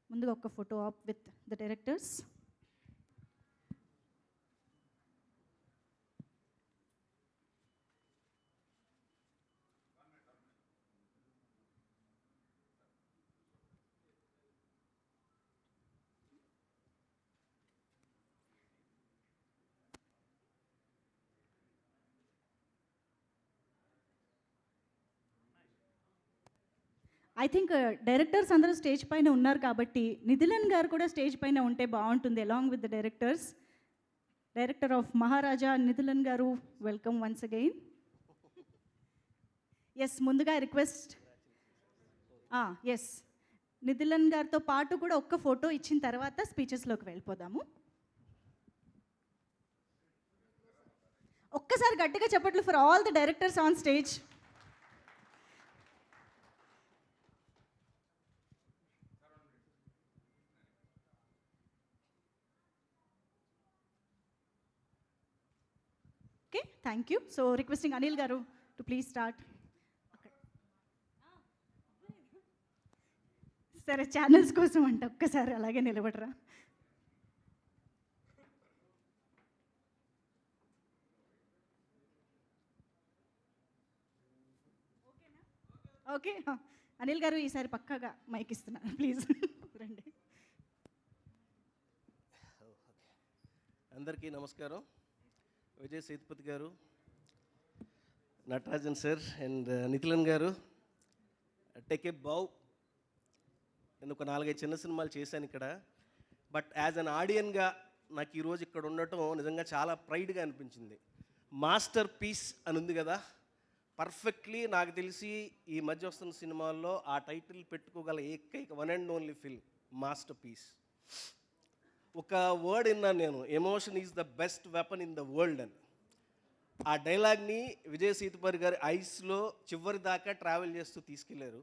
ముందుగా ఒక photo op with the directors. I think directors అందరూ స్టేజ్ పైన ఉన్నారు కాబట్టి నిధిలన్ గారు కూడా స్టేజ్ పైన ఉంటే బాగుంటుంది, along with the directors. Director of Maharaja Nithilan గారు, వెల్కమ్ వన్స్ అగైన్. ఎస్, ముందుగా రిక్వెస్ట్, ఎస్, నిధిలన్ గారితో పాటు కూడా ఒక్క ఫోటో ఇచ్చిన తర్వాత స్పీచెస్లోకి వెళ్ళిపోదాము. ఒక్కసారి గట్టిగా చెప్పట్లు for all the directors on stage. Okay, thank you. So requesting Anil గారు టు ప్లీజ్ స్టార్ట్. సరే, ఛానల్స్ కోసం అంట, ఒక్కసారి అలాగే నిలబడరా. ఓకే, అనిల్ గారు ఈసారి పక్కాగా మైక్ ఇస్తున్నాను, ప్లీజ్ రండి. అందరికీ నమస్కారం. విజయ్ సేతుపతి గారు, నటరాజన్ సార్ అండ్ నిఖిలన్ గారు, టేక్ ఏ బౌ. నేను ఒక 4-5 చిన్న సినిమాలు చేశాను ఇక్కడ, బట్ యాజ్ అన్ ఆడియన్గా నాకు ఈరోజు ఇక్కడ ఉండటం నిజంగా చాలా ప్రైడ్గా అనిపించింది. మాస్టర్ పీస్ అని ఉంది కదా, పర్ఫెక్ట్లీ నాకు తెలిసి ఈ మధ్య వస్తున్న సినిమాల్లో ఆ టైటిల్ పెట్టుకోగల ఏకైక one and only film masterpiece. ఒక వర్డ్ విన్నాను నేను, emotion is the best weapon in the world అని. ఆ డైలాగ్ని విజయ్ సేతుపతి గారి ఐస్లో చివరి దాకా ట్రావెల్ చేస్తూ తీసుకెళ్లారు.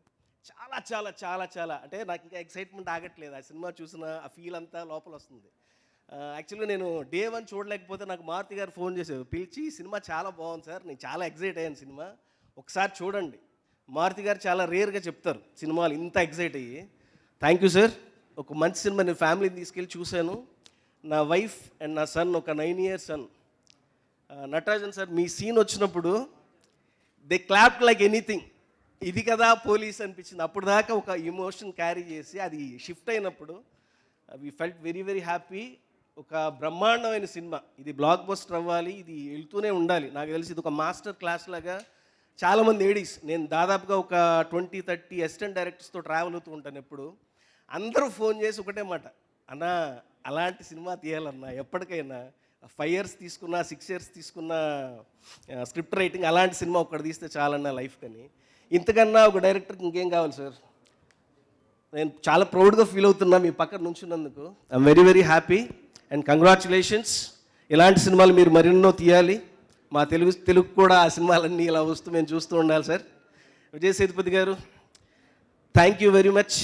చాలా చాలా చాలా చాలా అంటే నాకు ఇంకా ఎక్సైట్మెంట్ ఆగట్లేదు. ఆ సినిమా చూసిన ఆ ఫీల్ అంతా లోపల వస్తుంది. యాక్చువల్గా నేను డే 1 చూడలేకపోతే నాకు మారుతి గారు ఫోన్ చేశారు, పిలిచి సినిమా చాలా బాగుంది సార్, నేను చాలా ఎగ్జైట్ అయ్యాను, సినిమా ఒకసారి చూడండి. మారుతి గారు చాలా రేర్గా చెప్తారు సినిమాలు ఇంత ఎగ్జైట్ అయ్యి. Thank you sir. ఒక మంచి సినిమా నేను ఫ్యామిలీని తీసుకెళ్ళి చూశాను. నా వైఫ్ అండ్ నా సన్, ఒక 9 years సన్. నటరాజన్ సార్ మీ సీన్ వచ్చినప్పుడు దే క్లాప్డ్ లైక్ ఎనీథింగ్. ఇది కదా పోలీస్ అనిపించింది. అప్పుడు దాకా ఒక ఎమోషన్ క్యారీ చేసి అది షిఫ్ట్ అయినప్పుడు we felt very very happy. ఒక బ్రహ్మాండమైన సినిమా, ఇది బ్లాక్ బస్టర్ అవ్వాలి, ఇది వెళ్తూనే ఉండాలి. నాకు తెలిసి ఇది ఒక మాస్టర్ క్లాస్ లాగా. చాలామంది ఏడీస్, నేను దాదాపుగా ఒక 20-30 అసిస్టెంట్ డైరెక్టర్స్తో ట్రావెల్ అవుతూ ఉంటాను. ఎప్పుడు అందరూ ఫోన్ చేసి ఒకటే మాట, అన్నా అలాంటి సినిమా తీయాలన్నా, ఎప్పటికైనా 5 years తీసుకున్నా 6 years తీసుకున్న స్క్రిప్ట్ రైటింగ్, అలాంటి సినిమా ఒకటి తీస్తే చాలన్నా లైఫ్ కానీ. ఇంతకన్నా ఒక డైరెక్టర్కి ఇంకేం కావాలి సార్. నేను చాలా ప్రౌడ్గా ఫీల్ అవుతున్నా మీ పక్కన నుంచున్నందుకు. I'm very very happy and congratulations. ఇలాంటి సినిమాలు మీరు మరెన్నో తీయాలి. మా తెలుగు కూడా ఆ సినిమాలన్నీ ఇలా వస్తూ మేము చూస్తూ ఉండాలి సార్. విజయ్ సేతుపతి గారు, థ్యాంక్ యూ వెరీ మచ్.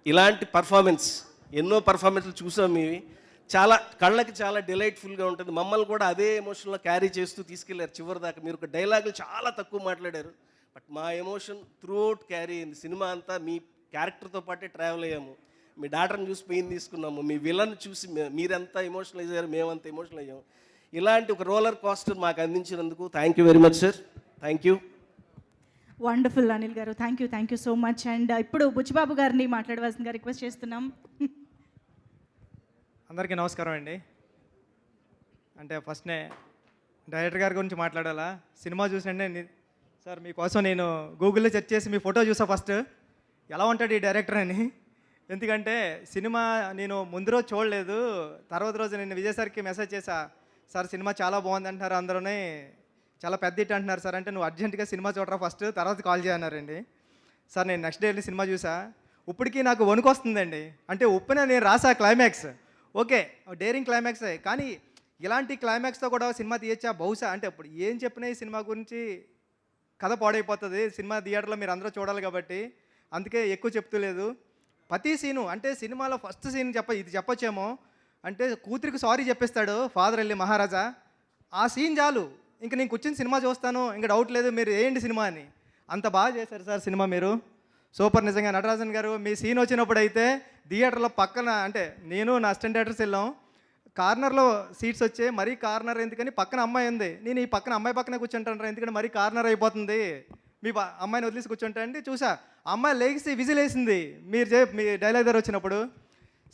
ఇలాంటి పర్ఫార్మెన్స్ ఎన్నో పర్ఫార్మెన్స్లు చూసాం మీవి, చాలా కళ్ళకి చాలా డిలైట్ఫుల్గా ఉంటుంది. మమ్మల్ని కూడా అదే ఎమోషన్లో క్యారీ చేస్తూ తీసుకెళ్లారు చివరి దాకా. మీరు ఒక డైలాగులు చాలా తక్కువ మాట్లాడారు, బట్ మా ఎమోషన్ త్రూఅవుట్ క్యారీ అయింది. సినిమా అంతా మీ క్యారెక్టర్తో పాటే ట్రావెల్ అయ్యాము. మీ డాటర్ని చూసి పెయిన్ తీసుకున్నాము, మీ విలన్ చూసి మీరంతా ఎమోషనల్ అయ్యారు, మేమంతా ఎమోషనల్ అయ్యాము. ఇలాంటి ఒక రోలర్ కోస్టర్ మాకు అందించినందుకు thank you very much sir. Thank you. Wonderful Anil గారు, thank you so much. And ఇప్పుడు బుచ్చిబాబు గారిని మాట్లాడవలసిందిగా రిక్వెస్ట్ చేస్తున్నాం. అందరికీ నమస్కారం అండి. అంటే ఫస్ట్నే డైరెక్టర్ గారి గురించి మాట్లాడాలా. సినిమా చూసండి సార్, మీకోసం నేను గూగుల్లో సెర్చ్ చేసి మీ ఫోటో చూసా ఫస్ట్, ఎలా ఉంటాడు ఈ డైరెక్టర్ అని. ఎందుకంటే సినిమా నేను ముందు రోజు చూడలేదు, తర్వాత రోజు నేను విజయ్ సార్కి మెసేజ్ చేశా, సార్ సినిమా చాలా బాగుంది అంటున్నారు అందరూనే, చాలా పెద్ద హిట్ అంటున్నారు సార్. అంటే నువ్వు అర్జెంటుగా సినిమా చూడరా ఫస్ట్, తర్వాత కాల్ చేయన్నారండి. సార్ నేను నెక్స్ట్ డే వెళ్ళి సినిమా చూసా, ఇప్పటికీ నాకు వణుకు వస్తుందండి. అంటే ఉప్పునే నేను రాసా క్లైమాక్స్, ఓకే డేరింగ్ క్లైమాక్సే, కానీ ఇలాంటి క్లైమాక్స్తో కూడా సినిమా తీయచ్చా బహుశా. అంటే ఇప్పుడు ఏం చెప్పినా ఈ సినిమా గురించి కథ పాడైపోతుంది. సినిమా థియేటర్లో మీరు అందరూ చూడాలి కాబట్టి అందుకే ఎక్కువ చెప్తలేదు. ప్రతి సీను అంటే సినిమాలో ఫస్ట్ సీన్ ఇది చెప్పొచ్చేమో, అంటే కూతురికి సారీ చెప్పేస్తాడు ఫాదర్ వెళ్ళి మహారాజా, ఆ సీన్ చాలు, ఇంక నేను కూర్చొని సినిమా చూస్తాను, ఇంకా డౌట్ లేదు మీరు వేయండి సినిమా అని. అంత బాగా చేశారు సార్ సినిమా, మీరు సూపర్. నిజంగా నటరాజన్ గారు మీ సీన్ వచ్చినప్పుడు అయితే థియేటర్లో పక్కన, అంటే నేను నా అసిస్టెంట్ డైరెక్టర్స్ వెళ్ళాం, కార్నర్లో సీట్స్ వచ్చాయి. మరీ కార్నర్ ఎందుకని పక్కన అమ్మాయి ఉంది, నేను ఈ పక్కన అమ్మాయి పక్కనే కూర్చుంటాను ఎందుకంటే మరీ కార్నర్ అయిపోతుంది, మీ అమ్మాయిని వదిలేసి కూర్చుంటా అండి. చూసా అమ్మాయి లేచి విజిల్ వేసింది మీ డైలాగ్ దగ్గర వచ్చినప్పుడు.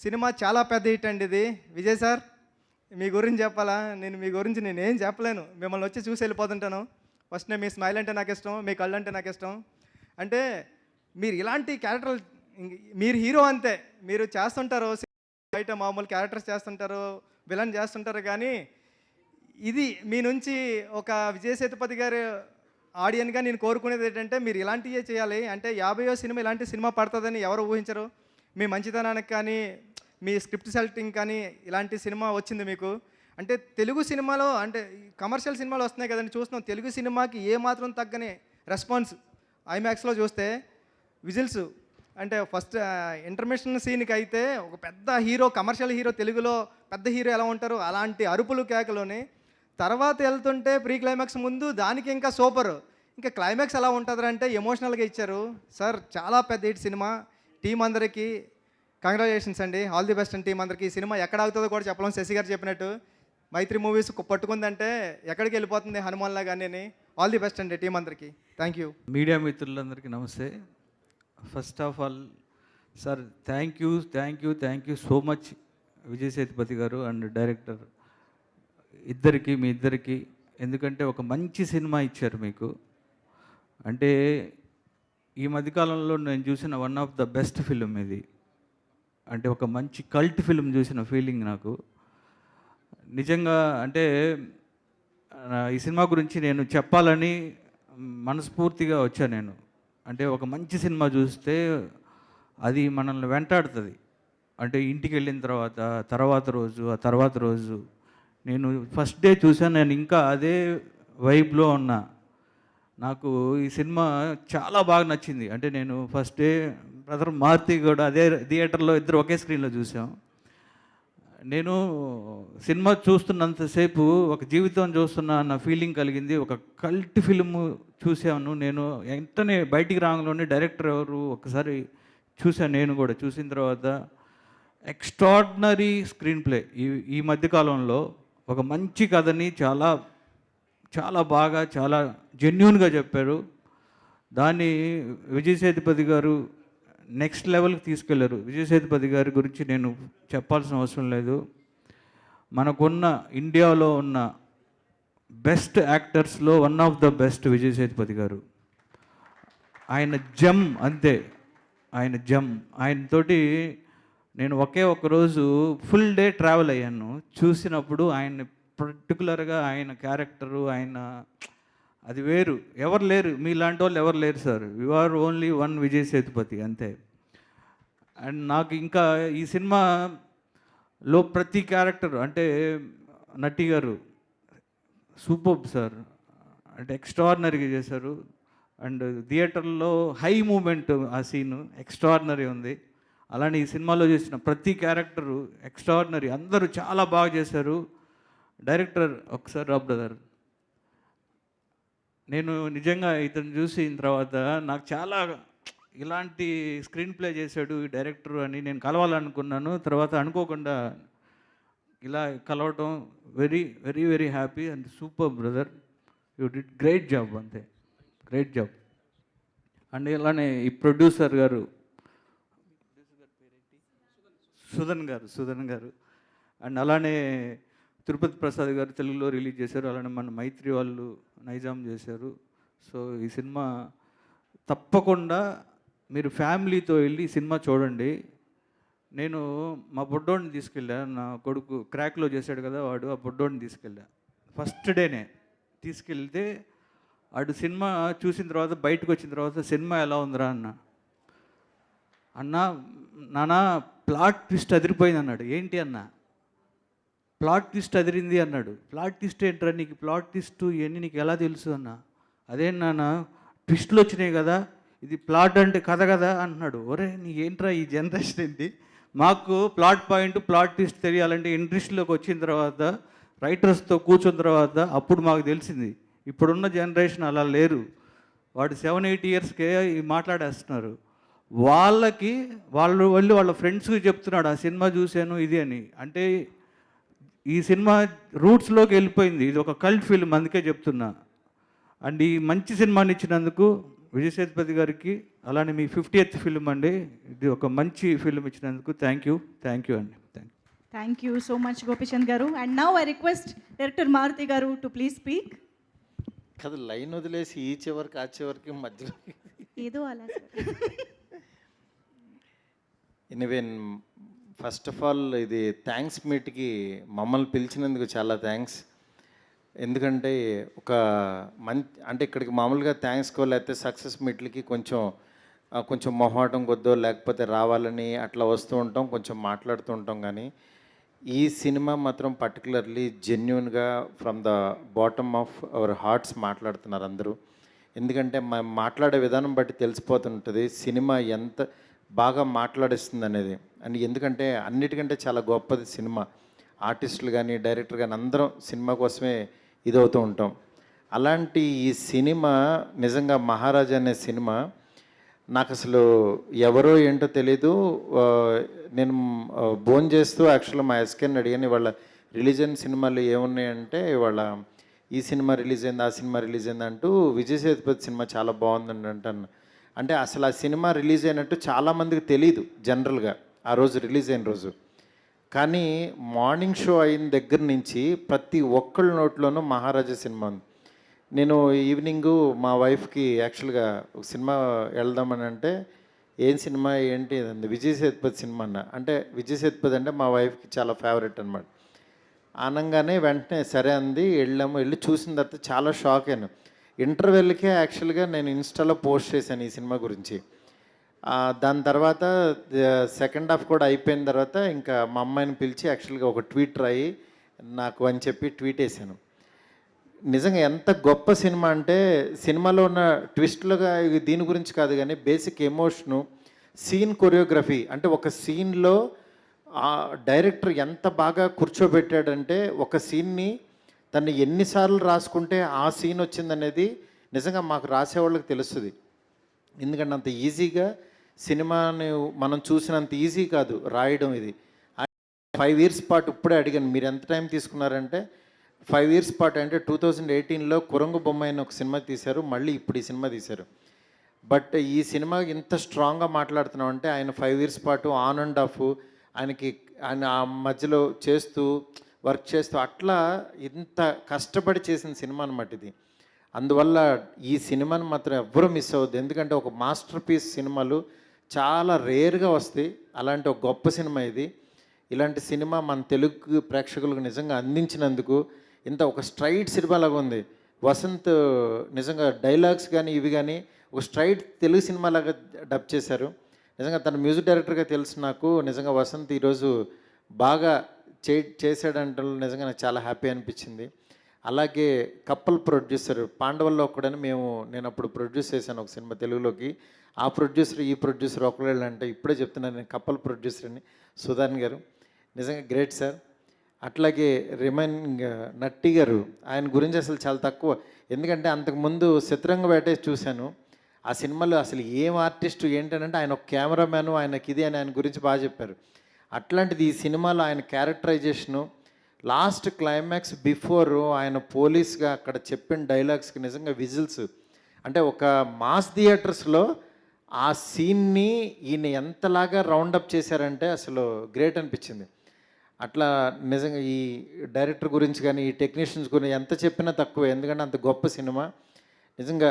సినిమా చాలా పెద్ద హిట్ అండి ఇది. విజయ్ సార్ మీ గురించి చెప్పాలా, మీ గురించి నేనేం చెప్పలేను, మిమ్మల్ని వచ్చి చూసి వెళ్ళిపోతుంటాను. ఫస్ట్ మీ స్మైల్ అంటే నాకు ఇష్టం, మీ కళ్ళు అంటే నాకు ఇష్టం. అంటే మీరు ఇలాంటి క్యారెక్టర్లు, మీరు హీరో అంతే, మీరు చేస్తుంటారు బయట మామూలు క్యారెక్టర్స్ చేస్తుంటారు, విలన్ చేస్తుంటారు, కానీ ఇది మీ నుంచి ఒక విజయ్ సేతుపతి గారు ఆడియన్గా నేను కోరుకునేది ఏంటంటే మీరు ఇలాంటివే చేయాలి. అంటే 50వ సినిమా ఇలాంటి సినిమా పడుతుందని ఎవరు ఊహించరు. మీ మంచితనానికి కానీ మీ స్క్రిప్ట్ సెలెక్టింగ్ కానీ ఇలాంటి సినిమా వచ్చింది మీకు. అంటే తెలుగు సినిమాలో అంటే కమర్షియల్ సినిమాలు వస్తున్నాయి కదండి చూస్తున్నాం, తెలుగు సినిమాకి ఏమాత్రం తగ్గని రెస్పాన్స్. ఐమాక్స్లో చూస్తే విజిల్స్, అంటే ఫస్ట్ ఇంటర్మిషన్ సీన్కి అయితే ఒక పెద్ద హీరో, కమర్షియల్ హీరో, తెలుగులో పెద్ద హీరో ఎలా ఉంటారు అలాంటి అరుపులు కేకలోని, తర్వాత వెళ్తుంటే ప్రీ క్లైమాక్స్ ముందు దానికి ఇంకా సూపర్, ఇంకా క్లైమాక్స్ ఎలా ఉంటుందంటే ఎమోషనల్గా ఇచ్చారు సార్. చాలా పెద్ద హిట్ సినిమా. టీం అందరికీ కంగ్రాచులేషన్స్ అండి, ఆల్ ది బెస్ట్ అండి టీం అందరికీ. ఈ సినిమా ఎక్కడ ఆగుతుందో కూడా చెప్పలేం. శశి గారు చెప్పినట్టు మైత్రి మూవీస్ పట్టుకుందంటే ఎక్కడికి వెళ్ళిపోతుంది హనుమాన్లా కానీ. ఆల్ ది బెస్ట్ అండి టీం అందరికీ. Thank you. మీడియా మిత్రులందరికీ నమస్తే. First of all sir thank you so much Vijay Sethupathi గారు అండ్ డైరెక్టర్ ఇద్దరికి, మీ ఇద్దరికి. ఎందుకంటే ఒక మంచి సినిమా ఇచ్చారు మీకు. అంటే ఈ మధ్యకాలంలో నేను చూసిన one of the best film ఇది. అంటే ఒక మంచి కల్ట్ ఫిలిం చూసిన ఫీలింగ్ నాకు నిజంగా. అంటే ఈ సినిమా గురించి నేను చెప్పాలని మనస్ఫూర్తిగా వచ్చాను నేను. అంటే ఒక మంచి సినిమా చూస్తే అది మనల్ని వెంటాడుతుంది. అంటే ఇంటికి వెళ్ళిన ఆ తర్వాత రోజు నేను ఫస్ట్ డే చూసాను, నేను ఇంకా అదే వైబ్లో ఉన్నా. నాకు ఈ సినిమా చాలా బాగా నచ్చింది. అంటే నేను ఫస్ట్ డే బ్రదర్ మారుతి కూడా అదే థియేటర్లో ఇద్దరు ఒకే స్క్రీన్లో చూసాం. నేను సినిమా చూస్తున్నంతసేపు ఒక జీవితం చూస్తున్నా అన్న ఫీలింగ్ కలిగింది. ఒక కల్ట్ ఫిల్మ్ చూసాను నేను. వెంటనే బయటికి రాగానే డైరెక్టర్ ఎవరు ఒకసారి చూశాను. నేను కూడా చూసిన తర్వాత ఎక్స్ట్రాడినరీ స్క్రీన్ ప్లే. ఈ మధ్యకాలంలో ఒక మంచి కథని చాలా చాలా బాగా చాలా జెన్యూన్గా చెప్పారు. దాన్ని విజయ్ సేతుపతి గారు నెక్స్ట్ లెవెల్కి తీసుకెళ్లారు. విజయ్ సేతుపతి గారి గురించి నేను చెప్పాల్సిన అవసరం లేదు. మనకున్న ఇండియాలో ఉన్న బెస్ట్ యాక్టర్స్లో one of the best Vijay Sethupathi గారు. ఆయన జమ్ అంతే, ఆయన జమ్. ఆయనతోటి నేను ఒక్క రోజు ఫుల్ డే ట్రావెల్ అయ్యాను. చూసినప్పుడు ఆయన పర్టికులర్గా ఆయన క్యారెక్టరు, ఆయన అది వేరు. ఎవరు లేరు, మీలాంటి వాళ్ళు ఎవరు లేరు sir. You are only one Vijay Sethupathi అంతే. అండ్ నాకు ఇంకా ఈ సినిమాలో ప్రతి క్యారెక్టర్, అంటే నటి గారు సూపర్ సార్, అంటే ఎక్స్ట్రాడినరీగా చేశారు. అండ్ థియేటర్లో హై మూమెంట్, ఆ సీను ఎక్స్ట్రాడినరీ ఉంది. అలానే ఈ సినిమాలో చేసిన ప్రతి క్యారెక్టరు ఎక్స్ట్రాడినరీ, అందరూ చాలా బాగా చేశారు. డైరెక్టర్ ఒకసారి రా బ్రదర్, నేను నిజంగా ఇతను చూసిన తర్వాత నాకు చాలా ఇలాంటి స్క్రీన్ ప్లే చేశాడు ఈ డైరెక్టర్ అని నేను కలవాలనుకున్నాను. తర్వాత అనుకోకుండా ఇలా కలవటం very very very happy and super brother, you did great job అంతే, గ్రేట్ జాబ్. అండ్ ఇలానే ఈ ప్రొడ్యూసర్ గారు సుధన్ గారు అండ్ అలానే తిరుపతి ప్రసాద్ గారు తెలుగులో రిలీజ్ చేశారు. అలానే మన మైత్రి వాళ్ళు నైజాం చేశారు. సో ఈ సినిమా తప్పకుండా మీరు ఫ్యామిలీతో వెళ్ళి ఈ సినిమా చూడండి. నేను మా బొడ్డోడిని తీసుకెళ్ళా, నా కొడుకు క్రాక్లో చేశాడు కదా వాడు, ఆ బొడ్డోడిని తీసుకెళ్ళా. ఫస్ట్ డేనే తీసుకెళ్తే వాడు సినిమా చూసిన తర్వాత బయటకు వచ్చిన తర్వాత సినిమా ఎలా ఉందిరా అన్న నాన్న ప్లాట్ ట్విస్ట్ అదిరిపోయింది అన్నాడు. ఏంటి అన్న ప్లాట్ ట్విస్ట్ అదిరింది అన్నాడు. ప్లాట్ ట్విస్ట్ ఏంట్రా, నీకు ప్లాట్ ట్విస్ట్ ఇవన్నీ నీకు ఎలా తెలుసు అన్న. అదే నాన్న ట్విస్టులు వచ్చినాయి కదా, ఇది ప్లాట్ అంటే కథ కదా అంటున్నాడు. ఒరే నీ ఏంట్రా ఈ జనరేషన్ ఏంటి, మాకు ప్లాట్ పాయింట్ ప్లాట్ ట్విస్ట్ తెలియాలంటే ఇండస్ట్రీలోకి వచ్చిన తర్వాత రైటర్స్తో కూర్చున్న తర్వాత అప్పుడు మాకు తెలిసింది. ఇప్పుడున్న జనరేషన్ అలా లేరు. వాడు 7-8 ఇయర్స్కే మాట్లాడేస్తున్నారు. వాళ్ళు వెళ్ళి వాళ్ళ ఫ్రెండ్స్కి చెప్తున్నాడు ఆ సినిమా చూశాను ఇది అని. అంటే ఈ సినిమా రూట్స్లోకి వెళ్ళిపోయింది. ఇది ఒక కల్ట్ ఫిల్మ్, అందుకే చెప్తున్నా. అండ్ ఈ మంచి సినిమాని ఇచ్చినందుకు విజయ్ సేతుపతి గారికి, అలానే మీ 50th ఫిల్మ్ అండి, ఇది ఒక మంచి ఫిల్మ్ ఇచ్చినందుకు థ్యాంక్ యూ అండి. Thank you so much Gopichand గారు. And now I request director Maruthi గారు టు ప్లీజ్ స్పీక్. కదా లైన్ వదిలేసి ఈ చివరికి ఆ చివరికి మధ్యలో ఏదో అలా ఎనీవే, ఫస్ట్ ఆఫ్ ఆల్ ఇది థ్యాంక్స్ మీట్కి మమ్మల్ని పిలిచినందుకు చాలా థ్యాంక్స్. ఎందుకంటే ఒక అంటే ఇక్కడికి మామూలుగా థ్యాంక్స్కో లేకపోతే సక్సెస్ మీట్లకి కొంచెం మొహాటం కొద్దో లేకపోతే రావాలని అట్లా వస్తూ ఉంటాం, కొంచెం మాట్లాడుతూ ఉంటాం. కానీ ఈ సినిమా మాత్రం పర్టికులర్లీ జెన్యున్గా from the bottom of our hearts మాట్లాడుతున్నారు అందరూ. ఎందుకంటే మాట్లాడే విధానం బట్టి తెలిసిపోతుంటుంది సినిమా ఎంత బాగా మాట్లాడిస్తుంది అనేది. అండ్ ఎందుకంటే అన్నిటికంటే చాలా గొప్పది సినిమా. ఆర్టిస్టులు కానీ డైరెక్టర్ కానీ అందరం సినిమా కోసమే ఇదవుతూ ఉంటాం. అలాంటి ఈ సినిమా నిజంగా మహారాజా అనే సినిమా నాకు అసలు ఎవరో ఏంటో తెలీదు. నేను భోన్ చేస్తూ యాక్చువల్గా మా ఎస్కేని అడిగాను, ఇవాళ రిలీజ్ అయిన సినిమాలు ఏమున్నాయంటే ఇవాళ ఈ సినిమా రిలీజ్ అయింది ఆ సినిమా రిలీజ్ అయింది అంటూ విజయ్ సేతుపతి సినిమా చాలా బాగుందండి అంటాను. అంటే అసలు ఆ సినిమా రిలీజ్ అయినట్టు చాలామందికి తెలీదు జనరల్గా ఆ రోజు రిలీజ్ అయిన రోజు. కానీ మార్నింగ్ షో అయిన దగ్గర నుంచి ప్రతి ఒక్కళ్ళ నోట్లోనూ మహారాజా సినిమా ఉంది. నేను ఈవినింగు మా వైఫ్కి యాక్చువల్గా ఒక సినిమా వెళ్దామని అంటే ఏం సినిమా ఏంటి అంది, విజయ్ సేతుపతి సినిమా అన్న. అంటే విజయ్ సేతుపతి అంటే మా వైఫ్కి చాలా ఫేవరెట్ అనమాట. అనగానే వెంటనే సరే అంది, వెళ్ళాము. వెళ్ళి చూసిన తర్వాత చాలా షాక్ అయ్యాను. ఇంటర్వెల్కే యాక్చువల్గా నేను ఇన్స్టాలో పోస్ట్ చేశాను ఈ సినిమా గురించి. దాని తర్వాత సెకండ్ హాఫ్ కూడా అయిపోయిన తర్వాత ఇంకా మా అమ్మాయిని పిలిచి యాక్చువల్గా ఒక ట్వీట్ రాయి నాకు అని చెప్పి ట్వీట్ వేసాను. నిజంగా ఎంత గొప్ప సినిమా అంటే సినిమాలో ఉన్న ట్విస్ట్లుగా దీని గురించి కాదు కానీ బేసిక్ ఎమోషను, సీన్ కొరియోగ్రఫీ, అంటే ఒక సీన్లో డైరెక్టర్ ఎంత బాగా కూర్చోబెట్టాడంటే ఒక సీన్ని తను ఎన్నిసార్లు రాసుకుంటే ఆ సీన్ వచ్చిందనేది నిజంగా మాకు రాసేవాళ్ళకి తెలుస్తుంది. ఎందుకంటే అంత ఈజీగా సినిమాని మనం చూసినంత ఈజీ కాదు రాయడం. ఇది 5 years పాటు ఇప్పుడే అడిగాను మీరు ఎంత టైం తీసుకున్నారంటే 5 years పాటు, అంటే 2018లో కురంగు బొమ్మ అయిన ఒక సినిమా తీశారు, మళ్ళీ ఇప్పుడు ఈ సినిమా తీశారు. బట్ ఈ సినిమా ఇంత స్ట్రాంగ్గా మాట్లాడుతున్నాం అంటే ఆయన 5 years పాటు ఆన్ అండ్ ఆఫ్ ఆయన ఆ మధ్యలో చేస్తూ వర్క్ చేస్తూ అట్లా ఇంత కష్టపడి చేసిన సినిమా అనమాట ఇది. అందువల్ల ఈ సినిమాని మాత్రం ఎవ్వరూ మిస్ అవ్వద్దు. ఎందుకంటే ఒక మాస్టర్ పీస్ సినిమాలు చాలా రేర్గా వస్తాయి. అలాంటి ఒక గొప్ప సినిమా ఇది. ఇలాంటి సినిమా మన తెలుగు ప్రేక్షకులకు నిజంగా అందించినందుకు ఇంత ఒక స్ట్రైట్ సినిమాలాగా ఉంది. వసంత్ నిజంగా డైలాగ్స్ కానీ ఇవి కానీ ఒక స్ట్రైట్ తెలుగు సినిమాలాగా డబ్ చేశారు. నిజంగా తన మ్యూజిక్ డైరెక్టర్గా తెలుసు నాకు. నిజంగా వసంత్ ఈరోజు బాగా చేశాడంటే నిజంగా నాకు చాలా హ్యాపీ అనిపించింది. అలాగే కప్పల్ ప్రొడ్యూసర్ పాండవల్లో ఒక్కడని నేను అప్పుడు ప్రొడ్యూస్ చేశాను ఒక సినిమా తెలుగులోకి. ఆ ప్రొడ్యూసర్ ఈ ప్రొడ్యూసర్ ఒకళ్ళు అంటే ఇప్పుడే చెప్తున్నాను నేను కప్పల్ ప్రొడ్యూసర్ని, సుధాన్ గారు నిజంగా గ్రేట్ సార్. అట్లాగే రిమైనింగ్ నట్టి గారు, ఆయన గురించి అసలు చాలా తక్కువ. ఎందుకంటే అంతకుముందు శత్రుంగ వేటే చూశాను. ఆ సినిమాలో అసలు ఏం ఆర్టిస్టు ఏంటంటే ఆయన ఒక కెమెరామ్యాను, ఆయనకి ఇది అని ఆయన గురించి బాగా చెప్పారు. అట్లాంటిది ఈ సినిమాలో ఆయన క్యారెక్టరైజేషను, లాస్ట్ క్లైమాక్స్ బిఫోర్ ఆయన పోలీస్గా అక్కడ చెప్పిన డైలాగ్స్కి నిజంగా విజిల్స్. అంటే ఒక మాస్ థియేటర్స్లో ఆ సీన్ని ఈయన ఎంతలాగా రౌండప్ చేశారంటే అసలు గ్రేట్ అనిపించింది. అట్లా నిజంగా ఈ డైరెక్టర్ గురించి కానీ ఈ టెక్నీషియన్స్ గురించి ఎంత చెప్పినా తక్కువే. ఎందుకంటే అంత గొప్ప సినిమా నిజంగా.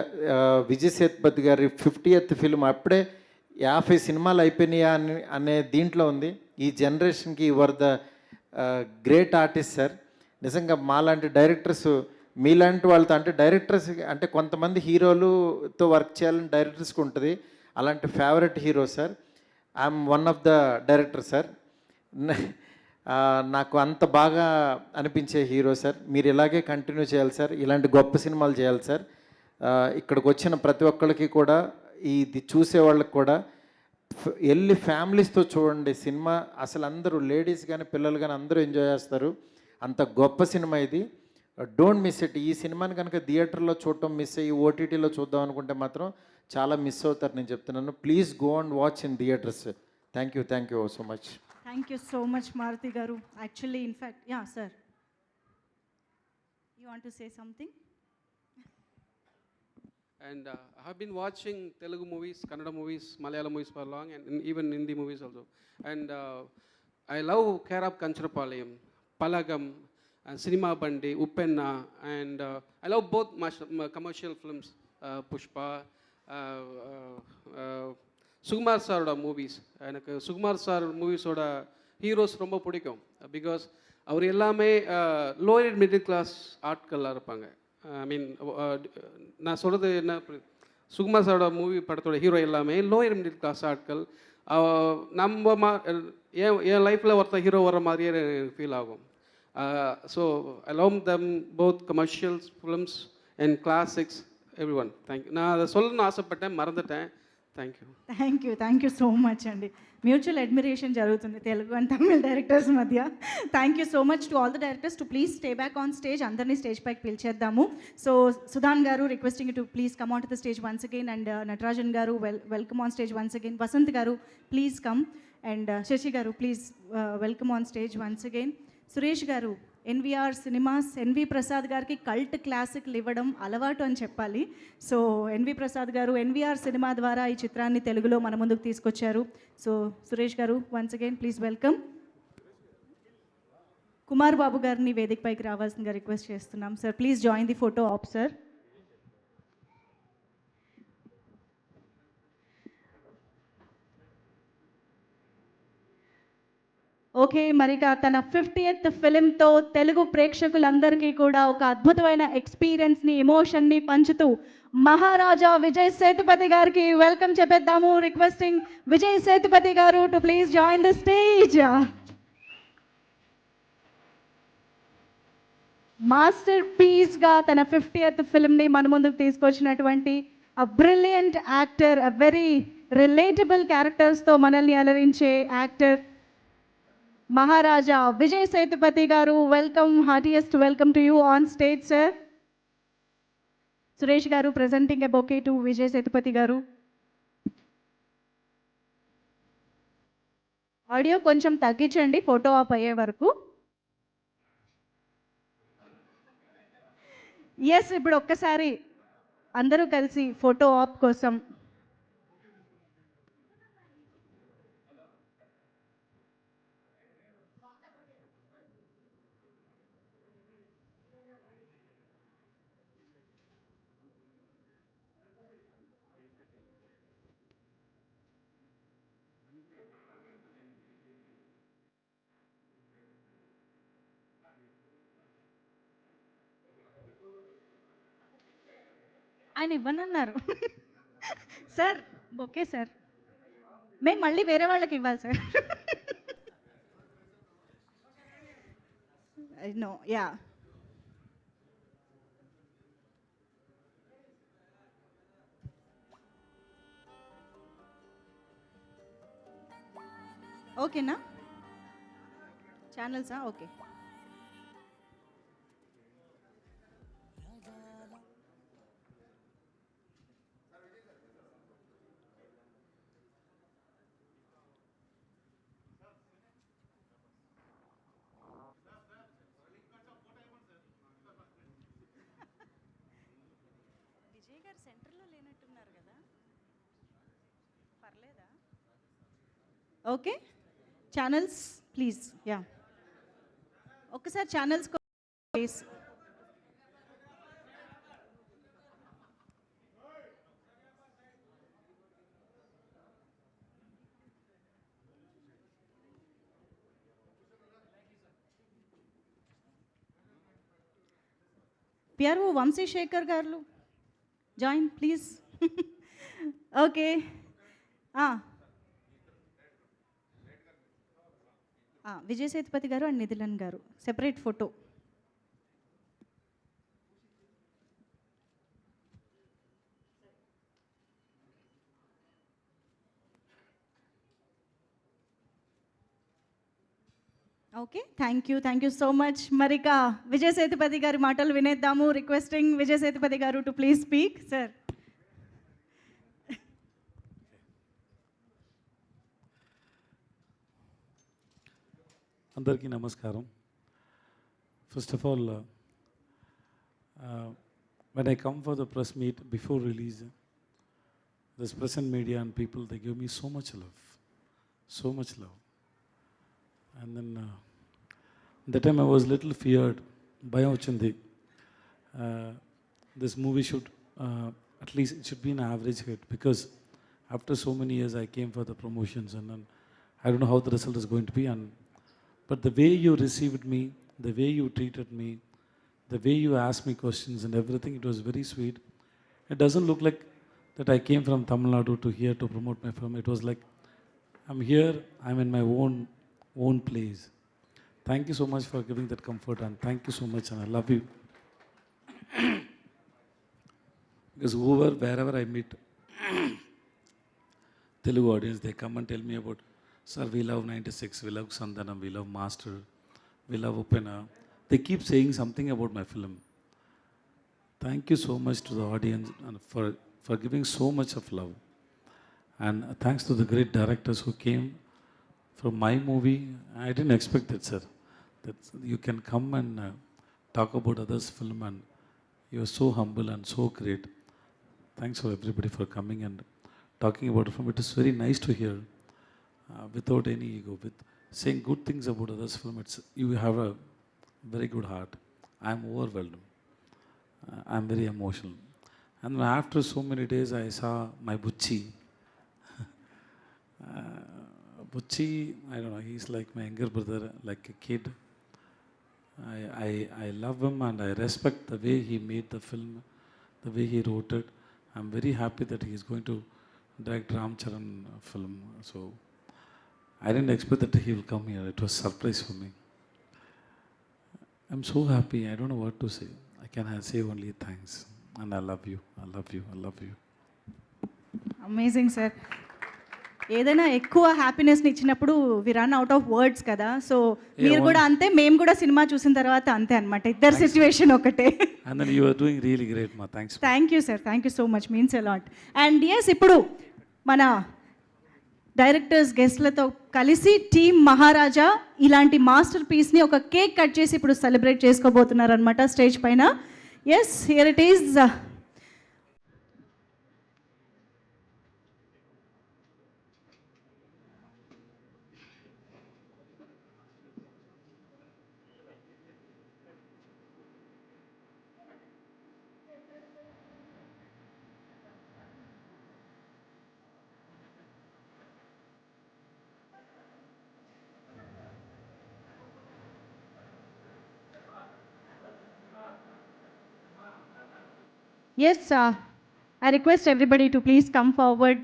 విజయ్ సేతుపతి గారి 50th ఫిల్మ్ అప్పుడే 50 సినిమాలు అయిపోయినాయా అనే దీంట్లో ఉంది. ఈ జనరేషన్కి your the great artist sir. నిజంగా మాలాంటి డైరెక్టర్స్ మీలాంటి వాళ్ళతో, అంటే డైరెక్టర్స్ అంటే కొంతమంది హీరోలుతో వర్క్ చేయాలని డైరెక్టర్స్కి ఉంటుంది. అలాంటి favourite hero sir. I'm one of the director sir. నాకు అంత బాగా అనిపించే హీరో సార్. మీరు ఇలాగే కంటిన్యూ చేయాలి సార్, ఇలాంటి గొప్ప సినిమాలు చేయాలి సార్. ఇక్కడికి వచ్చిన ప్రతి ఒక్కరికి కూడా ఇది చూసేవాళ్ళకి కూడా వెళ్ళి ఫ్యామిలీస్తో చూడండి సినిమా. అసలు అందరూ లేడీస్ కానీ పిల్లలు కానీ అందరూ ఎంజాయ్ చేస్తారు. అంత గొప్ప సినిమా ఇది. Don't miss it. ఈ సినిమాని కనుక థియేటర్లో చూడటం మిస్ అయ్యి ఓటీటీలో చూద్దాం అనుకుంటే మాత్రం చాలా మిస్ అవుతారు నేను చెప్తున్నాను. Please go and watch in theatres. Thank you so much. Thank you so much Maruthi గారు. Actually in fact yeah sir, you want to say something? And I have been watching Telugu movies, Kannada movies, Malayalam movies for long, and even Hindi movies also. And I love Kerab Kancharapalayam, Palagam, and Cinema Bandi, Uppenna, and I love both commercial films, Pushpa, Sukumar Saroda movies. எனக்கு சுகுமார் சார் மூவிஸோட ஹீரோஸ் ரொம்ப பிடிக்கும். பிகாஸ் அவர் எல்லாமே லோயர் மிடில் கிளாஸ் ஆட்களாக இருப்பாங்க. ஐ மீன் நான் சொல்கிறது என்ன, சுகுமார் சாரோட மூவி படத்தோட ஹீரோ எல்லாமே லோயர் மிடில் கிளாஸ் ஆட்கள். நம்ம என் லைஃப்பில் ஒருத்தர் ஹீரோ வர மாதிரியே எனக்கு ஃபீல் ஆகும். So I love them both commercials films and classics every one. Thank you. நான் அதை சொல்லணும்னு ஆசைப்பட்டேன், మరదటేன். థ్యాంక్ యూ సో మచ్ అండి. మ్యూచువల్ అడ్మిరేషన్ జరుగుతుంది తెలుగు అండ్ తమిళ డైరెక్టర్స్ మధ్య. Thank you so much to all the directors to please stay back on stage. అందరినీ స్టేజ్ పైకి పిలిచేద్దాము. సో సుధాన్ గారు requesting to please come on to the stage once again, and Natarajan గారు welcome on stage once again. Vasanth గారు ప్లీజ్ కమ్, అండ్ శశి గారు please welcome on stage once again. Suresh గారు, ఎన్వీఆర్ సినిమాస్ ఎన్వి ప్రసాద్ గారికి కల్ట్ క్లాసిక్లు ఇవ్వడం అలవాటు అని చెప్పాలి. సో ఎన్వి ప్రసాద్ గారు ఎన్వీఆర్ సినిమా ద్వారా ఈ చిత్రాన్ని తెలుగులో మన ముందుకు తీసుకొచ్చారు. సో సురేష్ గారు once again please welcome. Kumar Babu గారిని వేదికపైకి రావాల్సిందిగా రిక్వెస్ట్ చేస్తున్నాం. Sir please join the photo op sir. Okay, మరిగా తన 50th ఫిలింతో తెలుగు ప్రేక్షకులందరికీ కూడా ఒక అద్భుతమైన ఎక్స్పీరియన్స్ని, ఎమోషన్ని పంచుతూ మహారాజా విజయ్ సేతుపతి గారికి వెల్కమ్ చెప్పేద్దాము. రిక్వెస్టింగ్ విజయ్ సేతుపతి గారు to please join the stage. మాస్టర్ పీస్గా తన 50th ఫిల్మ్ని మన ముందుకు తీసుకొచ్చినటువంటి a brilliant actor, a very relatable క్యారెక్టర్స్తో మనల్ని అలరించే యాక్టర్ మహారాజా విజయ్ సేతుపతి గారు. Welcome, heartiest welcome to you on stage sir. Suresh గారు presenting a bouquet to Vijay Sethupathi గారు. ఆడియో కొంచెం తగ్గించండి ఫోటో ఆప్ అయ్యే వరకు. ఎస్, ఇప్పుడు ఒక్కసారి అందరూ కలిసి ఫోటో ఆప్ కోసం. ఆయన ఇవ్వనన్నారు సార్. ఓకే సార్, మేము మళ్ళీ వేరే వాళ్ళకి ఇవ్వాలి సార్. No, yeah. ఓకేనా ఛానల్సా? ఓకే. విజయ్ గారు సెంటర్లో లేనట్టున్నారు కదా, పర్లేదా? Okay, channels please. యా, ఒక్కసారి ఛానల్స్ ప్లీజ్. పిఆర్ఓ వంశీశేఖర్ గారు join please. Okay, Vijay Sethupathi గారు అండ్ నిధిలన్ గారు separate photo. Okay, thank you so much. మరిక విజయ్ సేతుపతి గారి మాటలు వినేద్దాము. రిక్వెస్టింగ్ విజయ్ సేతుపతి గారు టు ప్లీజ్ స్పీక్ సార్. అందరికీ నమస్కారం. First of all, when I come for the press meet before release, this press and media and people, they give me so much love. And then that time I was little feared. Bhayam ochindi. This movie should, at least it should be an average hit, because after so many years I came for the promotions, and then I don't know how the result is going to be. But the way you received me, the way you treated me, the way you asked me questions and everything, it was very sweet. It doesn't look like that I came from Tamil Nadu to here to promote my film. It was like, I'm here, I'm in my own place. Thank you so much for giving that comfort, and thank you so much, and I love you. Because wherever I meet Telugu audience, they come and tell me about, sir, we love 96, we love Sandanam, we love Master, we love Upena. They keep saying something about my film. Thank you so much to the audience and for giving so much of love. And thanks to the great directors who came from my movie. I didn't expect it, sir, that you can come and talk about others' film, and you are so humble and so great. Thanks for everybody for coming and talking about the film. It is very nice to hear, without any ego, with saying good things about others' film. You have a very good heart. I am overwhelmed. I am very emotional. And after so many days, I saw my Bucci Bucci, I don't know, he's like my younger brother, like a kid. I love him and I respect the way he made the film, the way he wrote it. I'm very happy that he is going to direct Ram Charan film. So I didn't expect that he will come here. It was a surprise for me. I'm so happy. I don't know what to say. I can say only thanks. And I love you. I love you. I love you. Amazing sir. ఏదైనా ఎక్కువ హ్యాపీనెస్ని ఇచ్చినప్పుడు we run out of words కదా. సో మీరు కూడా అంతే, మేము కూడా సినిమా చూసిన తర్వాత అంతే అనమాట. ఇద్దరు సిచ్యువేషన్ ఒకటే. And then you are doing really great, ma. Thanks. Thank you sir, thank you so much, means a lot. And yes, ఇప్పుడు మన డైరెక్టర్స్ గెస్ట్లతో కలిసి టీమ్ మహారాజా ఇలాంటి మాస్టర్ పీస్ని ఒక కేక్ కట్ చేసి ఇప్పుడు సెలబ్రేట్ చేసుకోబోతున్నారు అనమాట స్టేజ్ పైన. Yes, here it is. Yes, I request everybody to please come forward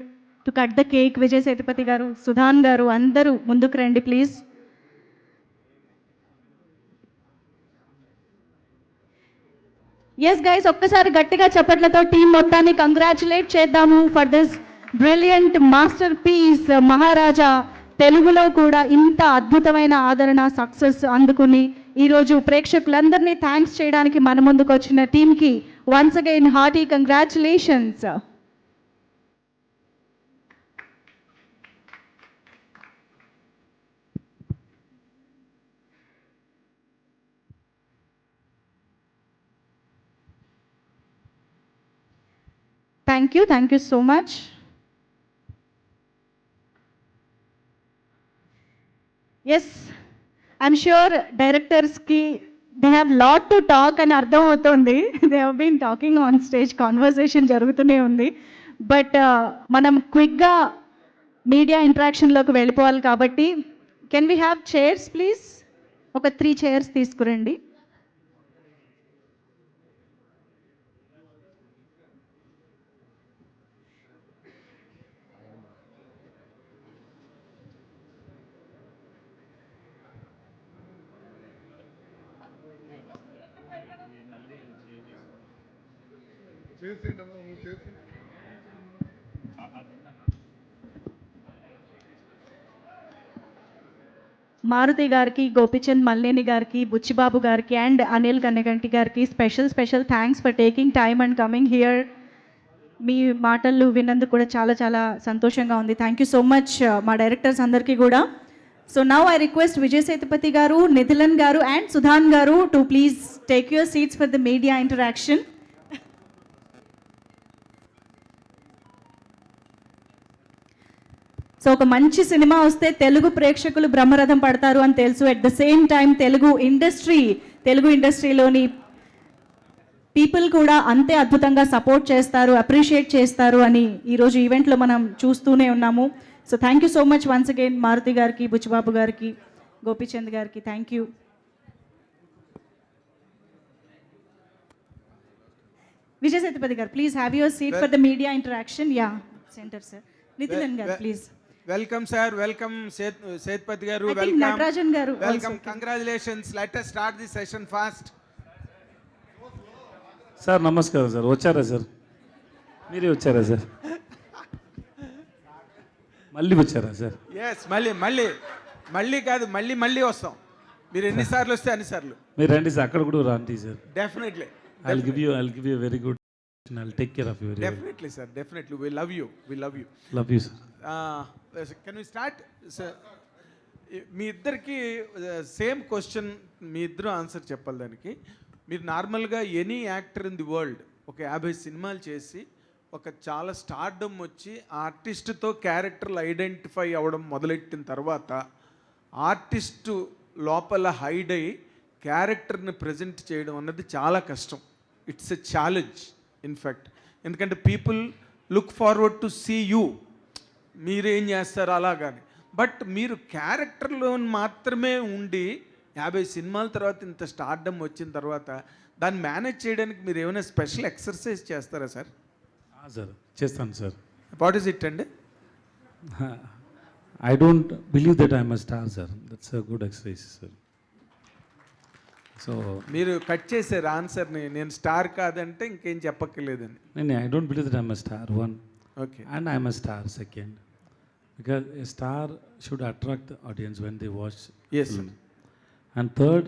to cut the cake. Vijay Sethupathi garu, Sudhan garu, andaru munduku randi please. Yes guys, ఒక్కసారి గట్టిగా చప్పట్లతో టీం మొత్తాన్ని కంగ్రాచులేట్ చేద్దాము for this brilliant masterpiece Maharaja. తెలుగులో కూడా ఇంత అద్భుతమైన ఆదరణ, సక్సెస్ అందుకుని ఈరోజు ప్రేక్షకులందరినీ థ్యాంక్స్ చేయడానికి మన ముందుకు వచ్చిన టీంకి once again hearty congratulations. Thank you so much. Yes, I'm sure డైరెక్టర్స్కి they have lot to talk అని అర్థం అవుతుంది. They have been talking on stage, conversation జరుగుతూనే ఉంది. బట్ మనం క్విక్గా మీడియా ఇంటరాక్షన్లోకి వెళ్ళిపోవాలి కాబట్టి can we have chairs please? ఒక 3 చైర్స్ తీసుకురండి. మారుతి గారికి, గోపిచంద్ మల్లేని గారికి, బుచ్చిబాబు గారికి అండ్ అనిల్ కన్నగంటి గారికి special thanks for taking time and coming here. మీ మాటలు విన్నందుకు కూడా చాలా చాలా సంతోషంగా ఉంది. థ్యాంక్ యూ సో మచ్ మా డైరెక్టర్స్ అందరికీ కూడా. So now I request Vijay Sethupathi గారు, నిథిలన్ గారు అండ్ సుధాన్ గారు to please take your seats for the media interaction. So ఒక మంచి సినిమా వస్తే తెలుగు ప్రేక్షకులు బ్రహ్మరథం పడతారు అని తెలుసు. At the same time Telugu ఇండస్ట్రీలోని పీపుల్ కూడా అంతే అద్భుతంగా సపోర్ట్ చేస్తారు, అప్రిషియేట్ చేస్తారు అని ఈరోజు ఈవెంట్లో మనం చూస్తూనే ఉన్నాము. So thank you so much once again Maruthi గారికి, బుచ్చిబాబు గారికి, గోపిచంద్ గారికి. Thank you. విజయ్ సేతుపతి గారు, please have your seat for the media interaction. Yeah, centre sir. Nitin గారు please. Welcome sir, welcome Sethupathi గారు, నటరాజన్ గారు, welcome, congratulations. Let us start the session fast. Sir నమస్కారం సార్. వచ్చారా సార్? మీరే వచ్చారా సార్? మళ్ళీ వచ్చారా సార్? ఎస్, మళ్ళీ కాదు, మళ్ళీ వస్తాం. మీరు ఎన్నిసార్లు వస్తే అన్నిసార్లు మీరు రండి సార్. అక్కడ కూడా రండి sir. Definitely. I'll give you a very good and I'll take care of you. Definitely sir, definitely. We love you. Love you sir. Can we start sir? మీ ఇద్దరికి సేమ్ క్వశ్చన్, మీ ఇద్దరు ఆన్సర్ చెప్పాలి దానికి. మీరు నార్మల్గా any actor in the world ఒక 50 సినిమాలు చేసి ఒక చాలా స్టార్డమ్ వచ్చి ఆర్టిస్ట్తో క్యారెక్టర్లు ఐడెంటిఫై అవ్వడం మొదలెట్టిన తర్వాత ఆర్టిస్టు లోపల హైడ్ అయ్యి క్యారెక్టర్ని ప్రజెంట్ చేయడం అన్నది చాలా కష్టం. It's a challenge in fact. ఎందుకంటే people look forward to see you, మీరేం చేస్తారు అలా. కానీ బట్ మీరు క్యారెక్టర్లో మాత్రమే ఉండి 50 సినిమాల తర్వాత ఇంత స్టార్డమ్ వచ్చిన తర్వాత దాన్ని మేనేజ్ చేయడానికి మీరు ఏమైనా స్పెషల్ ఎక్సర్సైజ్ చేస్తారా సార్? సార్ చేస్తాను సార్. వాట్ ఈస్ ఇట్ అండి? I don't believe that I'm a star, sir. That's a good exercise, sir. So, మీరు కట్ చేశారు ఆన్సర్ని, నేను స్టార్ కాదంటే ఇంకేం చెప్పక్కర్లేదని. no, I don't believe that I'm a star, one. Okay. And I'm a star, second. Because a star should attract the audience when they watch Yes, film. And third,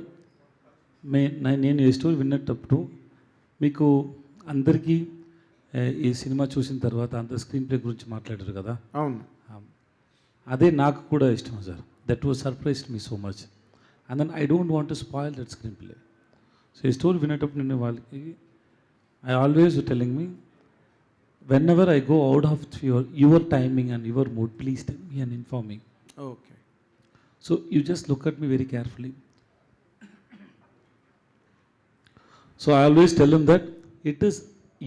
నేను ఈ స్టోరీ విన్నప్పుడు మీకు అందరికీ ఈ సినిమా చూసిన తర్వాత అందరు స్క్రీన్ ప్లే గురించి మాట్లాడారు కదా. అవును. అదే నాకు కూడా ఇష్టం sir. That was surprised me so much. And then I don't want to spoil that screenplay. So ఈ స్టోరీ వినేటప్పుడు నేను వాళ్ళకి I always telling me whenever I go out of your timing and your mood, please tell me and inform me. Okay. So you just look at me very carefully. So I always tell them that it is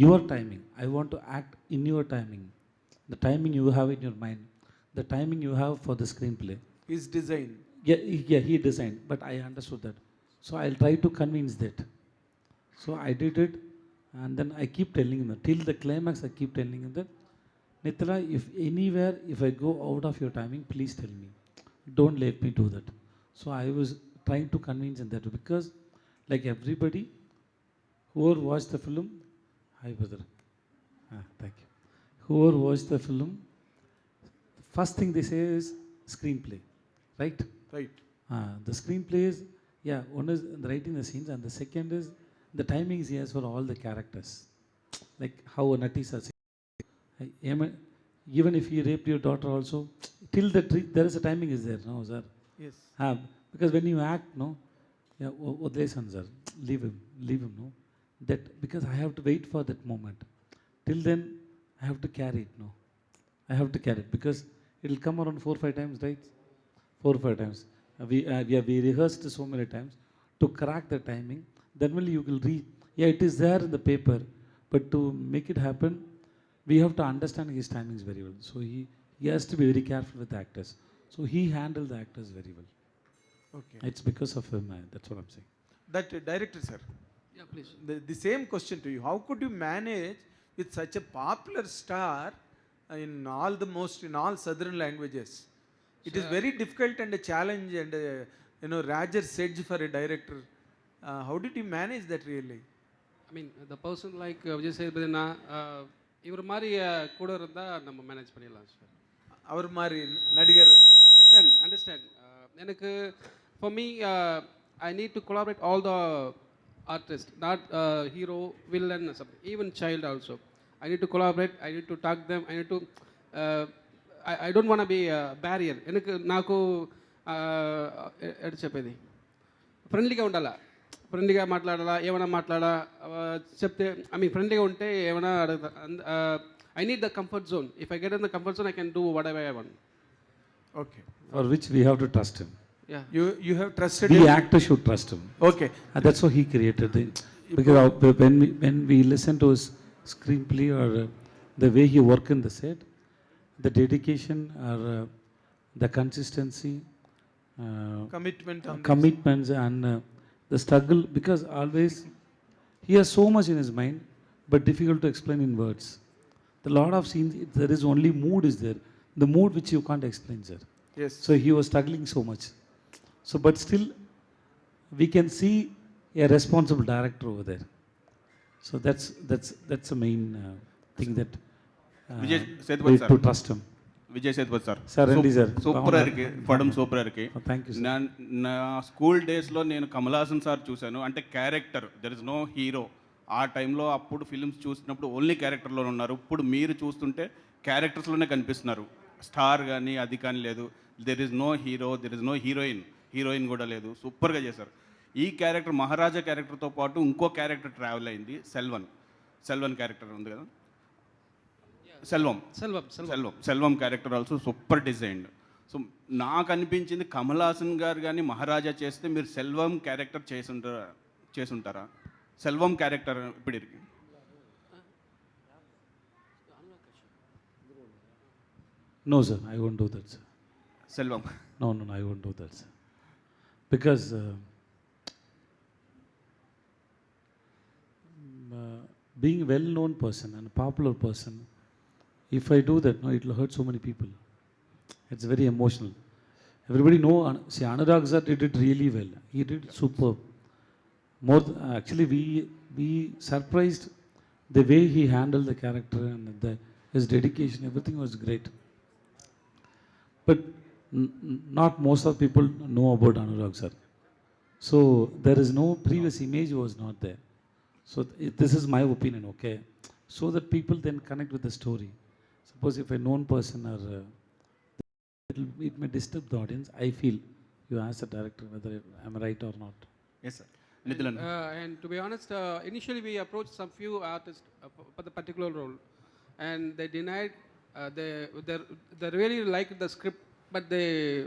your timing. I want to act in your timing. The timing you have in your mind, the timing you have for the screenplay is designed. Yeah, he designed, but I understood that. So I'll try to convince that. So I did it, and then I keep telling him that till the climax. I keep telling him that, Nithala, if anywhere, if I go out of your timing, please tell me. Don't let me do that. So I was trying to convince him that, because like everybody whoever watched the film, hi brother, thank you. Whoever watched the film, first thing they say is screenplay, right? Right. The screenplay is, one is writing the scenes, and the second is the timings he has for all the characters. Like how Natis are saying, even if he raped your daughter also, till the there is a timing is there, no sir? Yes. Because when you act, no, Odlesan sir, leave him, no? That because I have to wait for that moment. Till then, I have to carry it, no? I have to carry it because it will come around 4 or 5 times, right? 4 or 5 times. We rehearsed so many times to crack the timing. Then only you will read. Yeah, it is there in the paper, but to make it happen, we have to understand his timings very well. So he has to be very careful with the actors. So he handled the actors very well. Okay. It's because of him. That's what I'm saying. That director, sir. Yeah, please. The same question to you. How could you manage with such a popular star in all southern languages? It is very difficult and a challenge and Rajar's edge for a director. How did you manage that really? I mean, the person like Vijay Sethupathi, இவர் மாதிரி கூட இருந்தால் நம்ம மேனேஜ் பண்ணிடலாம் சார். அவர் மாதிரி நடிகர். Understand. எனக்கு for me, I need to collaborate all the artists, not hero, villain, something, even child also. I need to collaborate, I need to talk them, I need to, I don't want to be a barrier. నాకు ఎటు చెప్పేది, ఫ్రెండ్లీగా ఉండాలా, ఫ్రెండ్లీగా మాట్లాడాలా, ఏమైనా మాట్లాడా చెప్తే, ఐ మీన్ ఫ్రెండ్లీగా ఉంటే ఏమైనా అడుగుతా. I need the comfort zone. If I get in the comfort zone, I can do whatever I want. Okay. For which we have to trust him. Yeah. You have trusted The him. actor should trust him. Okay. And that's why he created it. Because when we listen to his screenplay or the way he work in the set, the dedication or the consistency, commitments and the struggle, because always he has so much in his mind but difficult to explain in words. The lot of scenes, there is only mood is there, the mood which you can't explain, sir. Yes. So he was struggling so much. So but still we can see a responsible director over there. So that's the main thing that Vijay Sethupathi sir, to trust him. Vijay Sethupathi sir, Sir, Andy sir, super ఇருக்கு పడం, సూపర్ ఇருக்கு. Thank you sir. నా స్కూల్ డేస్లో నేను కమల్ హాసన్ సార్ చూశాను. అంటే character, there is no hero. ఆ టైంలో అప్పుడు ఫిల్మ్స్ చూసినప్పుడు ఓన్లీ క్యారెక్టర్లో ఉన్నారు. ఇప్పుడు మీరు చూస్తుంటే క్యారెక్టర్స్లోనే కనిపిస్తున్నారు. స్టార్ కానీ అది కానీ లేదు. There is no hero, there is no heroine కూడా లేదు. సూపర్గా చేశారు. ఈ క్యారెక్టర్ మహారాజా క్యారెక్టర్తో పాటు ఇంకో క్యారెక్టర్ ట్రావెల్ అయింది, సెల్వన్ క్యారెక్టర్ ఉంది కదా, Selvam character also super designed. So నాకు అనిపించింది కమల్ హాసన్ గారు కానీ మహారాజా చేస్తే మీరు సెల్వం క్యారెక్టర్ చేసుంటారా? సెల్వం క్యారెక్టర్ ఇప్పుడు ఇருக்கு. No sir, I won't do that sir. Selvam. No, I won't do that, sir. Because being a well-known person and a popular person, if I do that, no, it will hurt so many people. It's very emotional. Everybody know, see, Anurag sir did it really well. He did superb. Actually, we surprised the way he handled the character and his dedication. Everything was great. But not most of people know about Anurag sir. So there is no previous image was not there. So this is my opinion, okay? So that people then connect with the story. Suppose if a known person or it may disturb the audience. I feel you ask the director whether I'm right or not. Yes, sir. Nithilan. And to be honest, initially we approached some few artists for the particular role, and they denied. They really liked the script, but they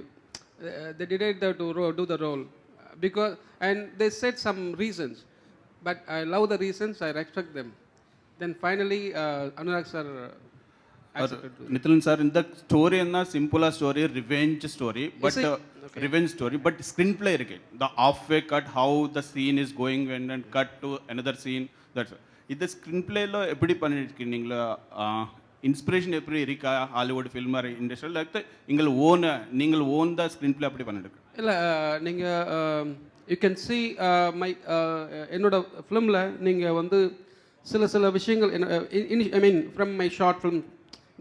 denied to do the role because, and they said some reasons. But I love the reasons. I respect them. Then finally, Anurag sir accepted. Nithilan sir, in the story and the simple story, revenge story, but revenge story, but screenplay again. The halfway cut, how the scene is going and then cut to another scene. That's it. The screenplay lo eppadi pannirukkinga inspiration eppadi irika Hollywood film or industry like ningal own the screenplay eppadi pannirukku. Illa ninga you can see my என்னோட ஃபிலிமில் நீங்கள் வந்து சில விஷயங்கள் I mean from my short film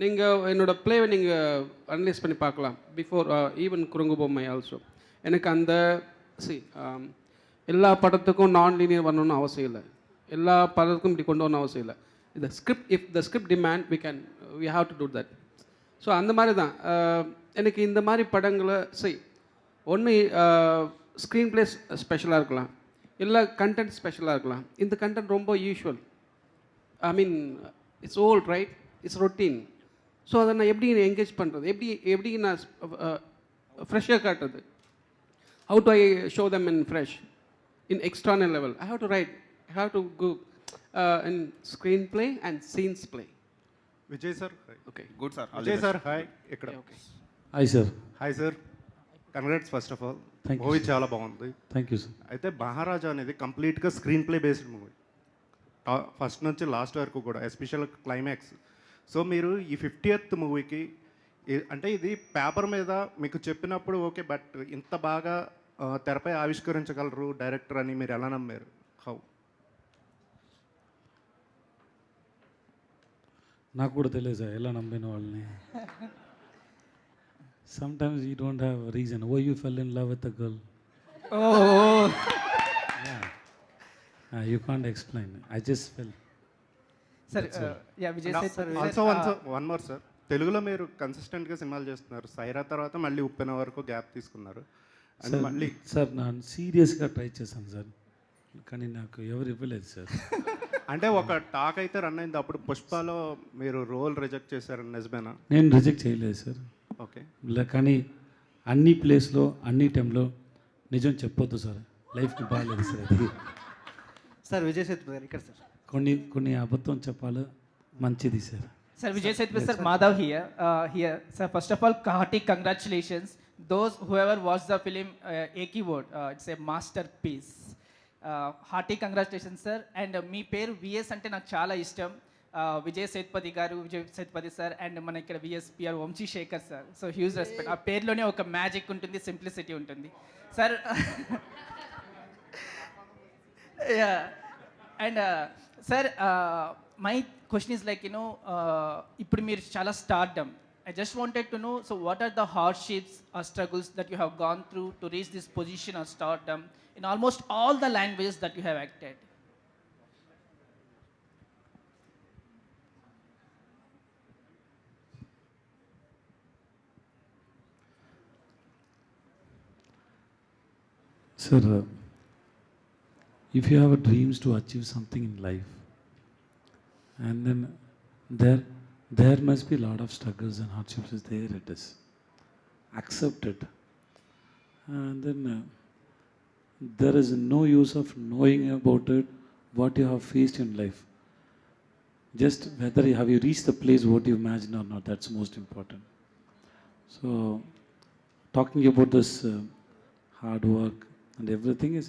நீங்கள் என்னோட ப்ளேவை நீங்கள் அனலைஸ் பண்ணி பார்க்கலாம் பிஃபோர் ஈவன் குறுங்கு பொம்மை ஆல்சோ. எனக்கு அந்த எல்லா படத்துக்கும் நான் லீனியர் வரணும்னு அவசியம் இல்லை, எல்லா படத்துக்கும் இப்படி கொண்டு வரணும் அவசியம் இல்லை. இந்த script if the script demand we have to do that. So அந்த மாதிரி தான் எனக்கு இந்த மாதிரி படங்களை ஒன்று ஸ்க்ரீன் ப்ளே ஸ்பெஷலாக இருக்கலாம், இல்லை கண்டென்ட் ஸ்பெஷலாக இருக்கலாம். இந்த கண்டென்ட் ரொம்ப usual, I mean it's old right, it's routine. So அதை நான் எப்படி என்கேஜ் பண்ணுறது, எப்படி நான் ஃப்ரெஷ்ஷாக காட்டுறது, how to I show them in fresh in external level. I have to right, I have to go in screenplay and scenes play. Vijay sir. Okay good sir. Vijay sir hi. ఇక్కడ hi sir. Hi sir. Congrats first of all. Thank you. Movie చాలా బాగుంది. Thank you sir. అయితే మహారాజా అనేది కంప్లీట్గా screen play based movie, first నుంచి లాస్ట్ వరకు కూడా, ఎస్పెషల్ క్లైమాక్స్. సో మీరు ఈ 50th మూవీకి అంటే ఇది పేపర్ మీద మీకు చెప్పినప్పుడు ఓకే, బట్ ఇంత బాగా తెరపై ఆవిష్కరించగలరు డైరెక్టర్ అని మీరు ఎలా నమ్మారు? హౌ? నాకు కూడా తెలియదు సార్ ఎలా నమ్మిన వాళ్ళని. Sometimes you don't have a reason why you fell in love with a girl. Oh. Yeah. You can't explain. I just fell. Sir, yeah, Vijay said. Also one more sir. తెలుగులో మీరు కన్సిస్టెంట్గా సినిమాలు చేస్తున్నారు. సైరా తర్వాత మళ్ళీ ఉప్పెన వరకు గ్యాప్ తీసుకున్నారు. అండ్ మళ్ళీ సార్ నేను సీరియస్గా ట్రై చేశాను సార్, కానీ నాకు ఎవరు ఇవ్వలేదు సార్. అంటే ఒక టాక్ అయితే రన్ అయింది, అప్పుడు పుష్పలో మీరు రోల్ రిజెక్ట్ చేశారని నిజమేనా? నేను రిజెక్ట్ చేయలేదు సార్. ఓకే. కానీ అన్ని ప్లేస్లో అన్ని టైంలో నిజం చెప్పొద్దు సార్, లైఫ్కి బాగాలేదు సార్ అది. సార్ విజయ్ సేతుపతి గారు ఇక్కడ సార్. కొన్ని అబద్ధం చెప్పాలి, మంచిది sir. Sir, Vijay Sethupathi sir, Madhav here. Sir, first of all, hearty congratulations. Those whoever watched the film, a keyword, it's a masterpiece. Hearty congratulations, sir. And మీ పేరు విఎస్ అంటే నాకు చాలా ఇష్టం. విజయ్ సేతుపతి గారు, విజయ్ సేతుపతి సార్, అండ్ మన ఇక్కడ VSPR Vamshi Shekhar sir. So huge respect. ఆ పేరులోనే ఒక మ్యాజిక్ ఉంటుంది, సింప్లిసిటీ ఉంటుంది sir. And sir, my question is like, ఇప్పుడు మీరు చాలా stardom. I just wanted to know, so what are the hardships or struggles that you have gone through to reach this position of stardom in almost all the languages that you have acted? Sir, if you have a dreams to achieve something in life, and then there must be a lot of struggles and hardships. Is there it is. Accept it. And then there is no use of knowing about it, what you have faced in life. Just whether have you reached the place what you imagine or not, that's most important. So talking about this hard work and everything is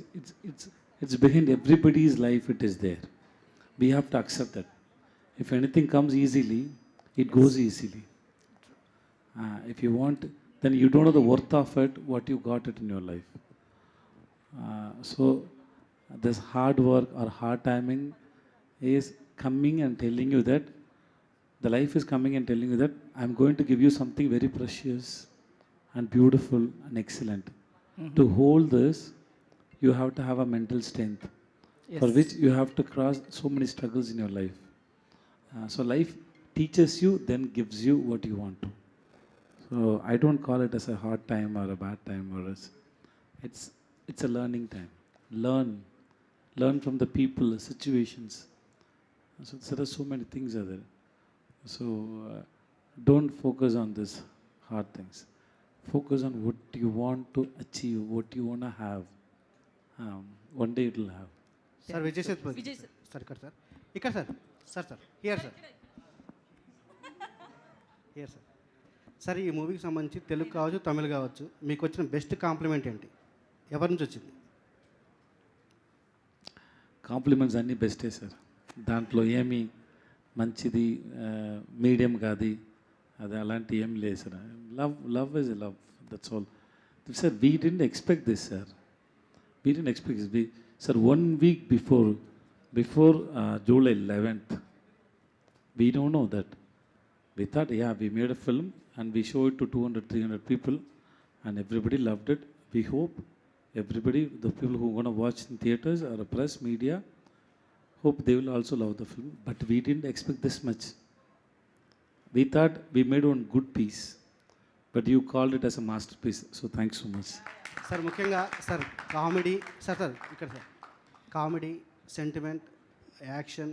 it's behind everybody's life. It is there. We have to accept that. If anything comes easily, it goes easily. If you want, then you don't know the worth of it, what you got it in your life. So this hard work or hard timing is coming and telling you that the life is coming and telling you that I'm going to give you something very precious and beautiful and excellent. To hold this, you have to have a mental strength, for Yes. which you have to cross so many struggles in your life. So life teaches you, then gives you what you want to. So I don't call it as a hard time or a bad time or as it's a learning time. Learn from the people, the situations. So there are so many things are there. So don't focus on this hard things. Focus on what you want to achieve, what you want to have. One day it will have. Sir Vijay Sethupathi sir ఇక్కడ సార్ ఇక్కడ సార్ హియర్ సార్ సార్ ఈ మూవీకి సంబంధించి తెలుగు కావచ్చు తమిళ్ కావచ్చు మీకు వచ్చిన బెస్ట్ కాంప్లిమెంట్ ఏంటి, ఎవరి నుంచి వచ్చింది? కాంప్లిమెంట్స్ అన్నీ బెస్టే సార్. దాంట్లో ఏమి మంచిది మీడియం కాదు అది అలాంటి ఏం లేదు sir. Love is love, that's all. Sir we didn't expect this sir. We didn't expect this. Sir, 1 week before July 11th, we don't know that. We thought, yeah, we made a film and we showed it to 200, 300 people and everybody loved it. We hope everybody, the people who are going to watch in theaters or press, media, hope they will also love the film. But we didn't expect this much. We thought we made one good piece, but you called it as a masterpiece. So thanks so much. Sir ముఖ్యంగా సార్ కామెడీ సార్ ఇక్కడ sir comedy, sentiment, action,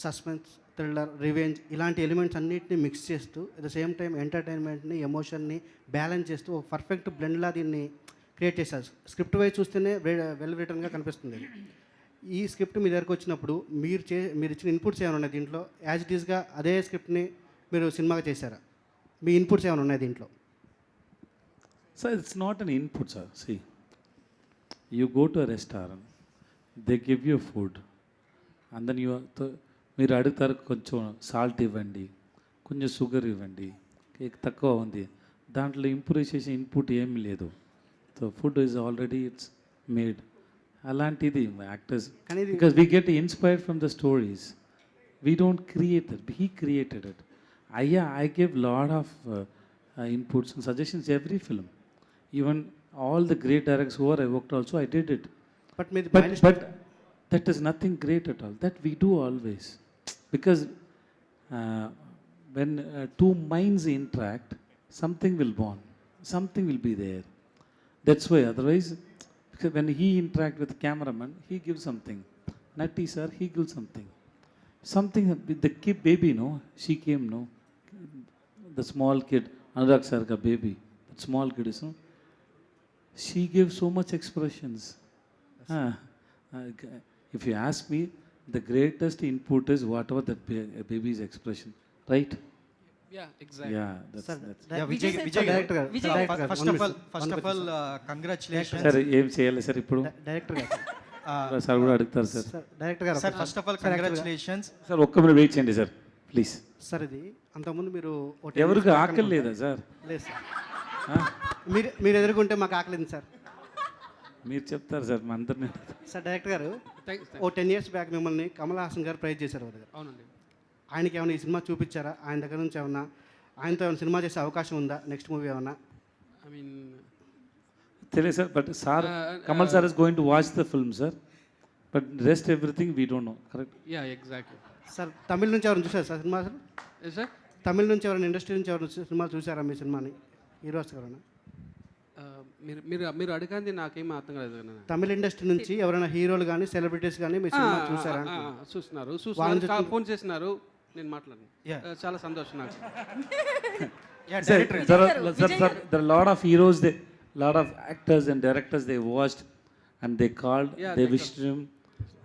suspense, thriller, revenge ఇలాంటి ఎలిమెంట్స్ అన్నింటినీ మిక్స్ చేస్తూ అట్ ద సేమ్ టైం ఎంటర్టైన్మెంట్ని, ఎమోషన్ని బ్యాలెన్స్ చేస్తూ ఒక పర్ఫెక్ట్ బ్లెండ్లా దీన్ని క్రియేట్ చేశారు. స్క్రిప్ట్ వైజ్ చూస్తేనే వెల్ రిటర్న్గా కనిపిస్తుంది. ఈ స్క్రిప్ట్ మీ దగ్గరకు వచ్చినప్పుడు మీరు ఇచ్చిన ఇన్పుట్స్ ఏమైనా ఉన్నాయి దీంట్లో? యాజ్ ఇట్ ఈస్గా అదే స్క్రిప్ట్ని మీరు సినిమాగా చేశారా? మీ ఇన్పుట్స్ ఏమైనా ఉన్నాయి దీంట్లో? Sir, it's not an input, sir. See, you go to a restaurant, they give you food, and then మీరు అడుగుతారు కొంచెం సాల్ట్ ఇవ్వండి, కొంచెం షుగర్ ఇవ్వండి, కేక్ తక్కువ ఉంది. దాంట్లో ఇంప్రూవ్ చేసే ఇన్పుట్ ఏమీ లేదు. So food is already it's made. అలాంటిది actors, because we get inspired from the stories. We don't create it, he created it. I gave lot of inputs and suggestions every film. Even all the great directors who I worked also, I did it. But that is nothing great at all. That we do always. Because when two minds interact, something will born. Something will be there. That's why. Otherwise, because when he interact with the cameraman, he gives something. Natti sir, he gives something. Something with the kid baby, no? She came, no? The small kid, Anurag sir ka baby. That small kid is, no? She gave so much expressions. If you ask me, the greatest input is whatever that baby's expression, right? Yeah, exactly. Yeah, that's. Vijay first of all, congratulations. Sir, ఏం చేయాలి సార్ ఇప్పుడు? డైరెక్టర్ గారు సార్ కూడా అడుగుతారు సార్. డైరెక్టర్ గారు sir first of all congratulations. Sir ఒక్క మినిట్ వెయిట్ చేయండి సార్ ప్లీజ్. సార్ ఇది అంతకుముందు మీరు ఎవరికి ఆకలి లేదా సార్? లేదు సార్, మీరు ఎదుర్కొంటే మాకు ఆకలింది సార్. మీరు చెప్తారు సార్, మా అందరినీ. సార్ డైరెక్టర్ గారు, ఓ 10 years బ్యాక్ మిమ్మల్ని కమల్ హాసన్ గారు ప్రైజ్ చేశారు వారి దగ్గర. అవునండి. ఆయనకి ఏమైనా ఈ సినిమా చూపించారా? ఆయన దగ్గర నుంచి ఏమన్నా ఆయనతో ఏమైనా సినిమా చేసే అవకాశం ఉందా? నెక్స్ట్ మూవీ ఏమన్నా? ఐ మీన్ తెలియదు sir, but sir Kamal sir is going to watch the film sir, but rest everything we don't know. Correct? Ya, exactly. Sir తమిళ నుంచి ఎవరైనా చూసారు సార్ సినిమా? సార్ తమిళ నుంచి ఎవరైనా ఇండస్ట్రీ నుంచి ఎవరైనా సినిమా చూసారా మీ సినిమాని? హీరోస్ ఎవరైనా? మీరు అడగండి, నాకేం అర్థం కాలేదు. తమిళ ఇండస్ట్రీ నుంచి ఎవరైనా హీరోలు కానీ సెలబ్రిటీస్ కానీ మీ సినిమా చూసారా? చూస్తున్నారు, ఫోన్ చేసినారు, నేను మాట్లాడాను. చాలా సంతోషం నాకు. There are a lot of heroes, lot of actors and directors they watched and they called, they wished him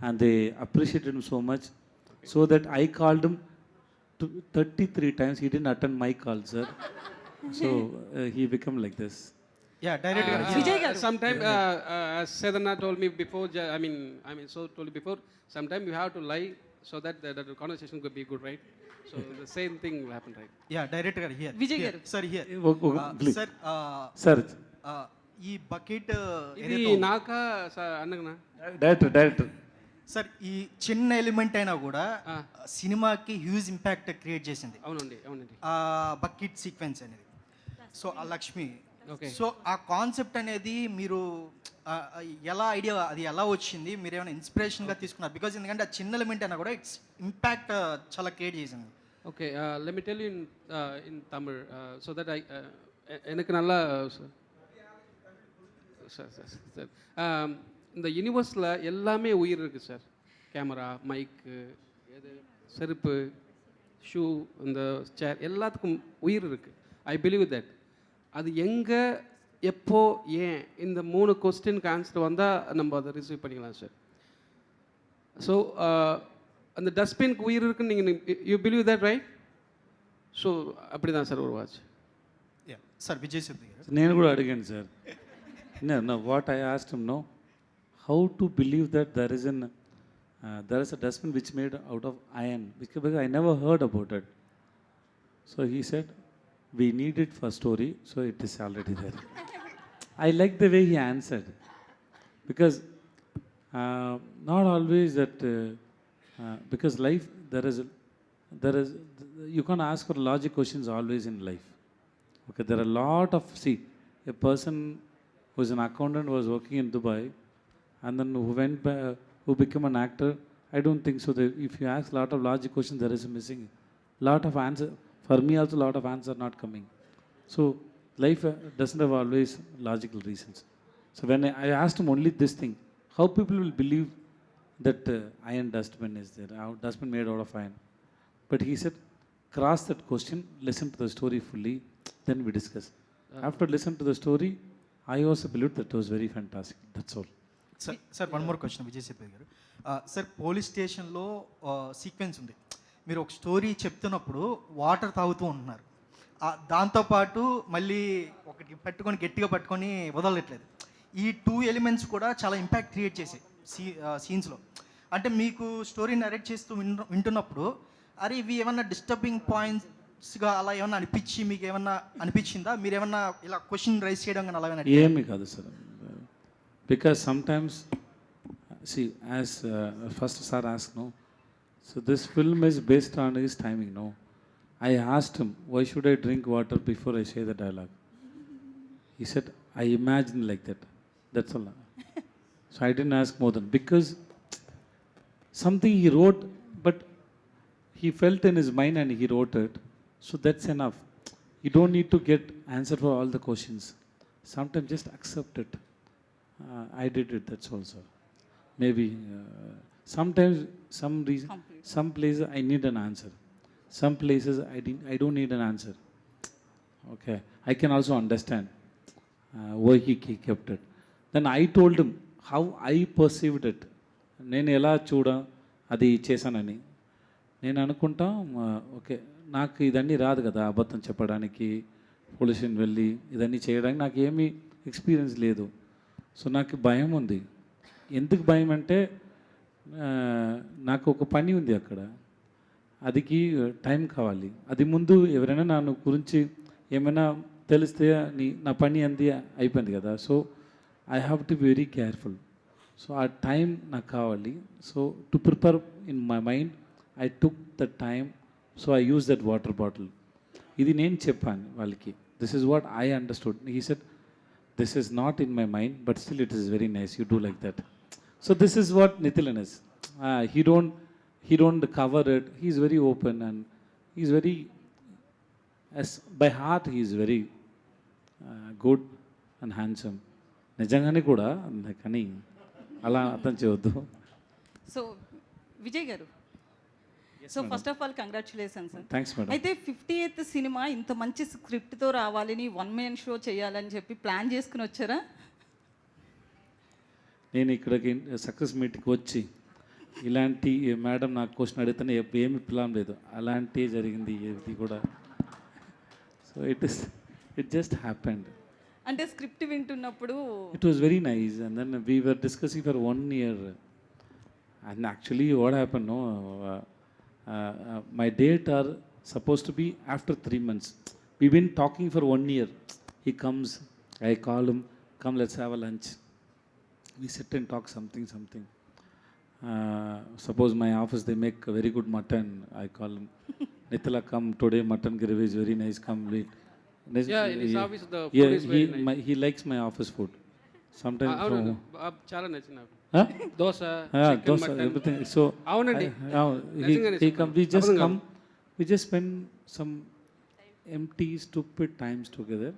and they appreciated him so much, so that I called him 33 times. He didn't attend my call, sir. So he become like this. Yeah, director. Vijay garu. Sometime, as Sedana told me before, so told you before, sometime you have to lie so that the conversation could be good, right? So the same thing will happen, right? Yeah, director garu here. Vijay garu. Sir, here. Please. Sir, Sir, ఈ బకెట్ ఇది నాకా అన్నగనా? director. సార్ ఈ చిన్న ఎలిమెంట్ అయినా కూడా సినిమాకి హ్యూజ్ ఇంపాక్ట్ క్రియేట్ చేసింది. అవునండి. ఆ బకెట్ సీక్వెన్స్ అనేది. సో ఆ లక్ష్మి. ఓకే. సో ఆ కాన్సెప్ట్ అనేది మీరు ఎలా ఐడియా అది ఎలా వచ్చింది, మీరు ఏమైనా ఇన్స్పిరేషన్గా తీసుకున్నారు? బికాజ్ ఎందుకంటే ఆ చిన్న ఎలిమెంట్ అయినా కూడా ఇట్స్ ఇంపాక్ట్ చాలా క్రియేట్ చేసింది. Okay, let me tell you in Tamil, so that எனக்கு நல்லா சார் இந்த யூனிவர்ஸில் எல்லாமே உயிர் இருக்குது சார். கேமரா, மைக்கு, எது செருப்பு, ஷூ, இந்த சேர், எல்லாத்துக்கும் உயிர் இருக்குது. I believe that. அது எங்கே, எப்போ, ஏன், இந்த 3 கொஸ்டினுக்கு ஆன்சர் வந்தால் நம்ம அதை ரிசீவ் பண்ணிக்கலாம் சார். ஸோ அந்த டஸ்ட்பின்க்கு உயிர் இருக்குன்னு நீங்கள் you believe that, right? So அப்படி தான் சார் ஒரு வாட்ச். సార్ విజయ్ సేతుపతి గారు, నేను కూడా అడిగాను sir. No, what I asked him, no, how to believe that there is a dustbin which made out of iron, because I never heard about it. So he said, we need it for story, so it is already there. I like the way he answered, because not always that, because life, there is, you can't ask for logic questions always in life. Okay, there are a lot of, see, a person who is an accountant was working in Dubai, and then who became an actor. I don't think so. If you ask a lot of logic questions, there is a missing lot of answer. For me also, a lot of answers are not coming. So life doesn't have always logical reasons. So when I asked him only this thing, how people will believe that iron dustbin is there, dustbin made out of iron. But he said, cross that question, listen to the story fully, then we discuss. After listen to the story, I also believed that was very fantastic. That's all. Sir one more question Vijay Sethupathi garu. Sir police స్టేషన్లో సీక్వెన్స్ ఉంది. మీరు ఒక స్టోరీ చెప్తున్నప్పుడు వాటర్ తాగుతూ ఉంటున్నారు. దాంతోపాటు మళ్ళీ ఒకటి పట్టుకొని గట్టిగా పట్టుకొని వదలట్లేదు. ఈ 2 ఎలిమెంట్స్ కూడా చాలా ఇంపాక్ట్ క్రియేట్ చేసాయి సీన్స్లో. అంటే మీకు స్టోరీ నరేట్ చేస్తూ వింటున్నప్పుడు అరే ఇవి ఏమన్నా డిస్టర్బింగ్ పాయింట్స్గా అలా ఏమన్నా అనిపించి మీకు ఏమన్నా అనిపించిందా? మీరు ఏమన్నా ఇలా క్వశ్చన్ రైజ్ చేయడం కానీ అలా ఏమీ కాదు sir. Because sometimes, see, as first sir asked, no, so this film is based on his timing, no. I asked him, why should I drink water before I say the dialogue? He said, I imagined like that. That's all. So I didn't ask more than, because something he wrote, but he felt in his mind and he wrote it. So that's enough. You don't need to get answer for all the questions. Sometimes just accept it. I did it, that's all, sir. Maybe sometimes some reason, some places I need an answer. Some places I don't need an answer. Okay, I can also understand why he kept it. Then I told him how I perceived it. నేను ఎలా అది చేశానని నేను అనుకుంటా. ఓకే, నాకు ఇదన్నీ రాదు కదా, అబద్ధం చెప్పడానికి, పోలీస్ స్టేషన్ వెళ్ళి ఇదన్నీ చేయడానికి నాకు ఏమీ ఎక్స్పీరియన్స్ లేదు. సో నాకు భయం ఉంది. ఎందుకు భయం అంటే నాకు ఒక పని ఉంది అక్కడ, అదికి టైం కావాలి. అది ముందు ఎవరైనా నా గురించి ఏమైనా తెలిస్తే నా పని అంది అయిపోయింది కదా. So I have to be very careful. So ఆ టైం నాకు కావాలి. So to prepare in my mind I took the time. So I use that water bottle. ఇది నేను చెప్పాను వాళ్ళకి. This is what I understood. He said, this is not in my mind, but still it is very nice, you do like that. So this is what Nithilan is. He don't cover it. He is very open, and he is very, as by heart he is very good and handsome. నిజంగానే కూడా కానీ అలా అర్థం చేయవద్దు. సో విజయ్ గారు, so first of all congratulations. Thanks madam. అయితే 58th సినిమా ఇంత మంచి స్క్రిప్ట్తో రావాలని, 1 man షో చేయాలని చెప్పి ప్లాన్ చేసుకుని వచ్చారా? నేను ఇక్కడికి సక్సెస్ మీట్కి వచ్చి ఇలాంటి మేడం నాకు క్వశ్చన్ అడిగితేనే ఏమి ప్లాన్ లేదు, అలాంటి జరిగింది ఇది కూడా. So It just happened. అంటే స్క్రిప్ట్ వింటున్నప్పుడు It was very nice, and then we were discussing for 1 year. And actually, what happened? No, my date are supposed to be after 3 months. We've been talking for 1 year. He comes, I call him, come, let's have a lunch. We sit and talk something. Suppose my office they make a very good mutton. I call him, Nithala, come today. Mutton gravy is very nice. Come eat. Yeah, in his office the food is very nice. He likes my office food. Sometimes అవును చాలా నచ్చింది నాకు. Huh? Dosa, chicken, dosa, mutton. everything. So అవునండి. he come. We just spend some empty, stupid times together,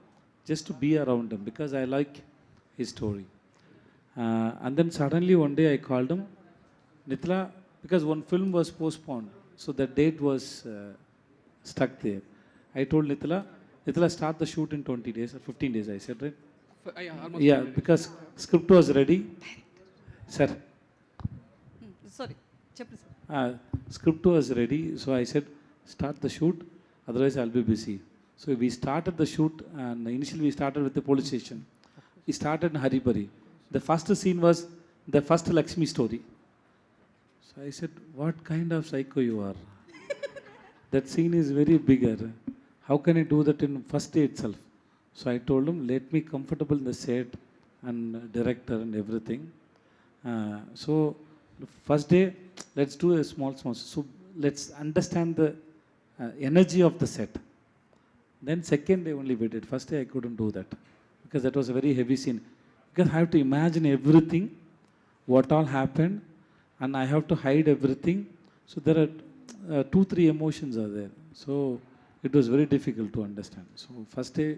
just to be around him because I like his story. And then suddenly one day I called him, Nithala, because one film was postponed, so the date was stuck there. I told Nithala, start the shoot in 20 days or 15 days. I said, right? Yeah, because script was ready. Sir. Sorry చెప్పు sir. Script was ready, so I said, start the shoot, otherwise I'll be busy. So we started the shoot, and initially we started with the police station. We started in Haribari. The first scene was the first Lakshmi story. So I said, what kind of psycho you are? That scene is very bigger. How can I do that in first day itself? So I told him, let me comfortable in the set and director and everything. So first day, let's do a small. So let's understand the energy of the set. Then second day only we did. First day I couldn't do that because that was a very heavy scene. Because I have to imagine everything, what all happened, and I have to hide everything. So there are 2-3 emotions are there. So it was very difficult to understand. So first day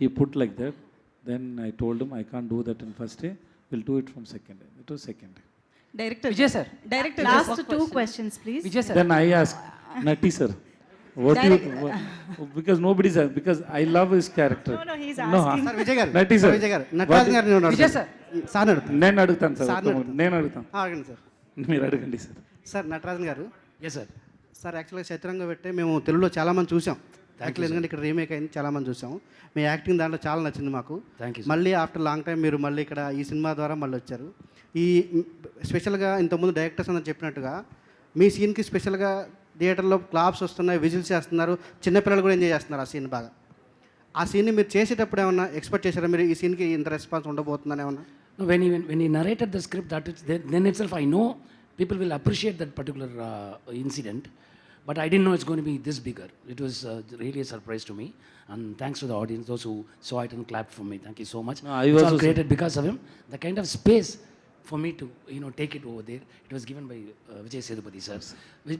he put like that. Then I told him I can't do that in first day. We'll do it from second day. It was second day. Director Vijay sir. Director Last 2 questions, please. Vijay sir. Then I asked Nati sir, because nobody's because I love his character. No, he's asking. Sir Vijay గారు, Nati sir. విజయ్ గారు, నటరాజన్ గారిని ఉన్నాడు. విజయ్ సార్. సార్ అడుగుతాను. నేను అడుగుతాను సార్. సార్ని అడుగుతాను. నేను అడుగుతాను. అడగండి సార్. మీరు అడగండి సార్. సార్ నటరాజన్ గారు. Yes sir. సార్ యాక్చువల్గా చతురంగ పెట్టే మేము తెలుగులో చాలామంది చూసాం. యాక్చువల్లీ ఎందుకంటే ఇక్కడ రీమేక్ అయింది, చాలామంది చూసాం. మీ యాక్టింగ్ దాంట్లో చాలా నచ్చింది మాకు. మళ్ళీ ఆఫ్టర్ లాంగ్ టైం మీరు మళ్ళీ ఇక్కడ ఈ సినిమా ద్వారా మళ్ళీ వచ్చారు. ఈ స్పెషల్గా ఇంతకుముందు డైరెక్టర్స్ అని చెప్పినట్టుగా మీ సీన్కి స్పెషల్గా థియేటర్లో క్లాప్స్ వస్తున్నాయి, విజిల్స్ చేస్తున్నారు, చిన్నపిల్లలు కూడా ఎంజాయ్ చేస్తున్నారు ఆ సీన్ బాగా. ఆ సీన్ని మీరు చేసేటప్పుడు ఏమన్నా ఎక్స్పెక్ట్ చేశారా మీరు ఈ సీన్కి ఇంత రెస్పాన్స్ ఉండబోతుందని ఏమన్నా? When he narrated the script, then itself I know people will appreciate that particular incident. But I didn't know it's going to be this bigger. It was really a surprise to me. And thanks to the audience, those who saw it and clapped for me. Thank you so much. No, I it's also all created because of him. The kind of space for me to take it over there, it was given by Vijay Sethupathi sir.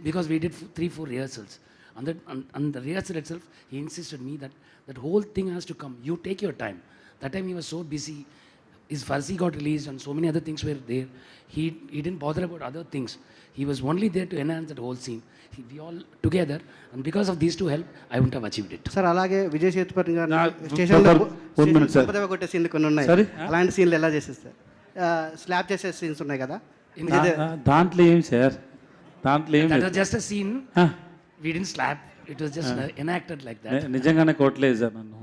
Because we did 3-4 rehearsals. And the rehearsal itself, he insisted me that whole thing has to come. You take your time. That time he was so busy. His Farsi got released and so many other things were there. He didn't bother about other things. He was only there to enhance that whole scene. We all together, and because of these two help, I wouldn't have achieved it. Sir అలాగే విజయ్ సేతుపతి గారు కొట్టే సీన్లు కొన్ని ఉన్నాయి. అలాంటి సీన్లు ఎలా చేసేస్తారు? స్లాబ్ చేసే సీన్స్ ఉన్నాయి కదా. దాంట్లో ఏం సార్? దాంట్లో ఏం? That was just a scene. We didn't slap. It was just enacted like that. నిజంగానే కొట్టలేదు సార్ నన్ను.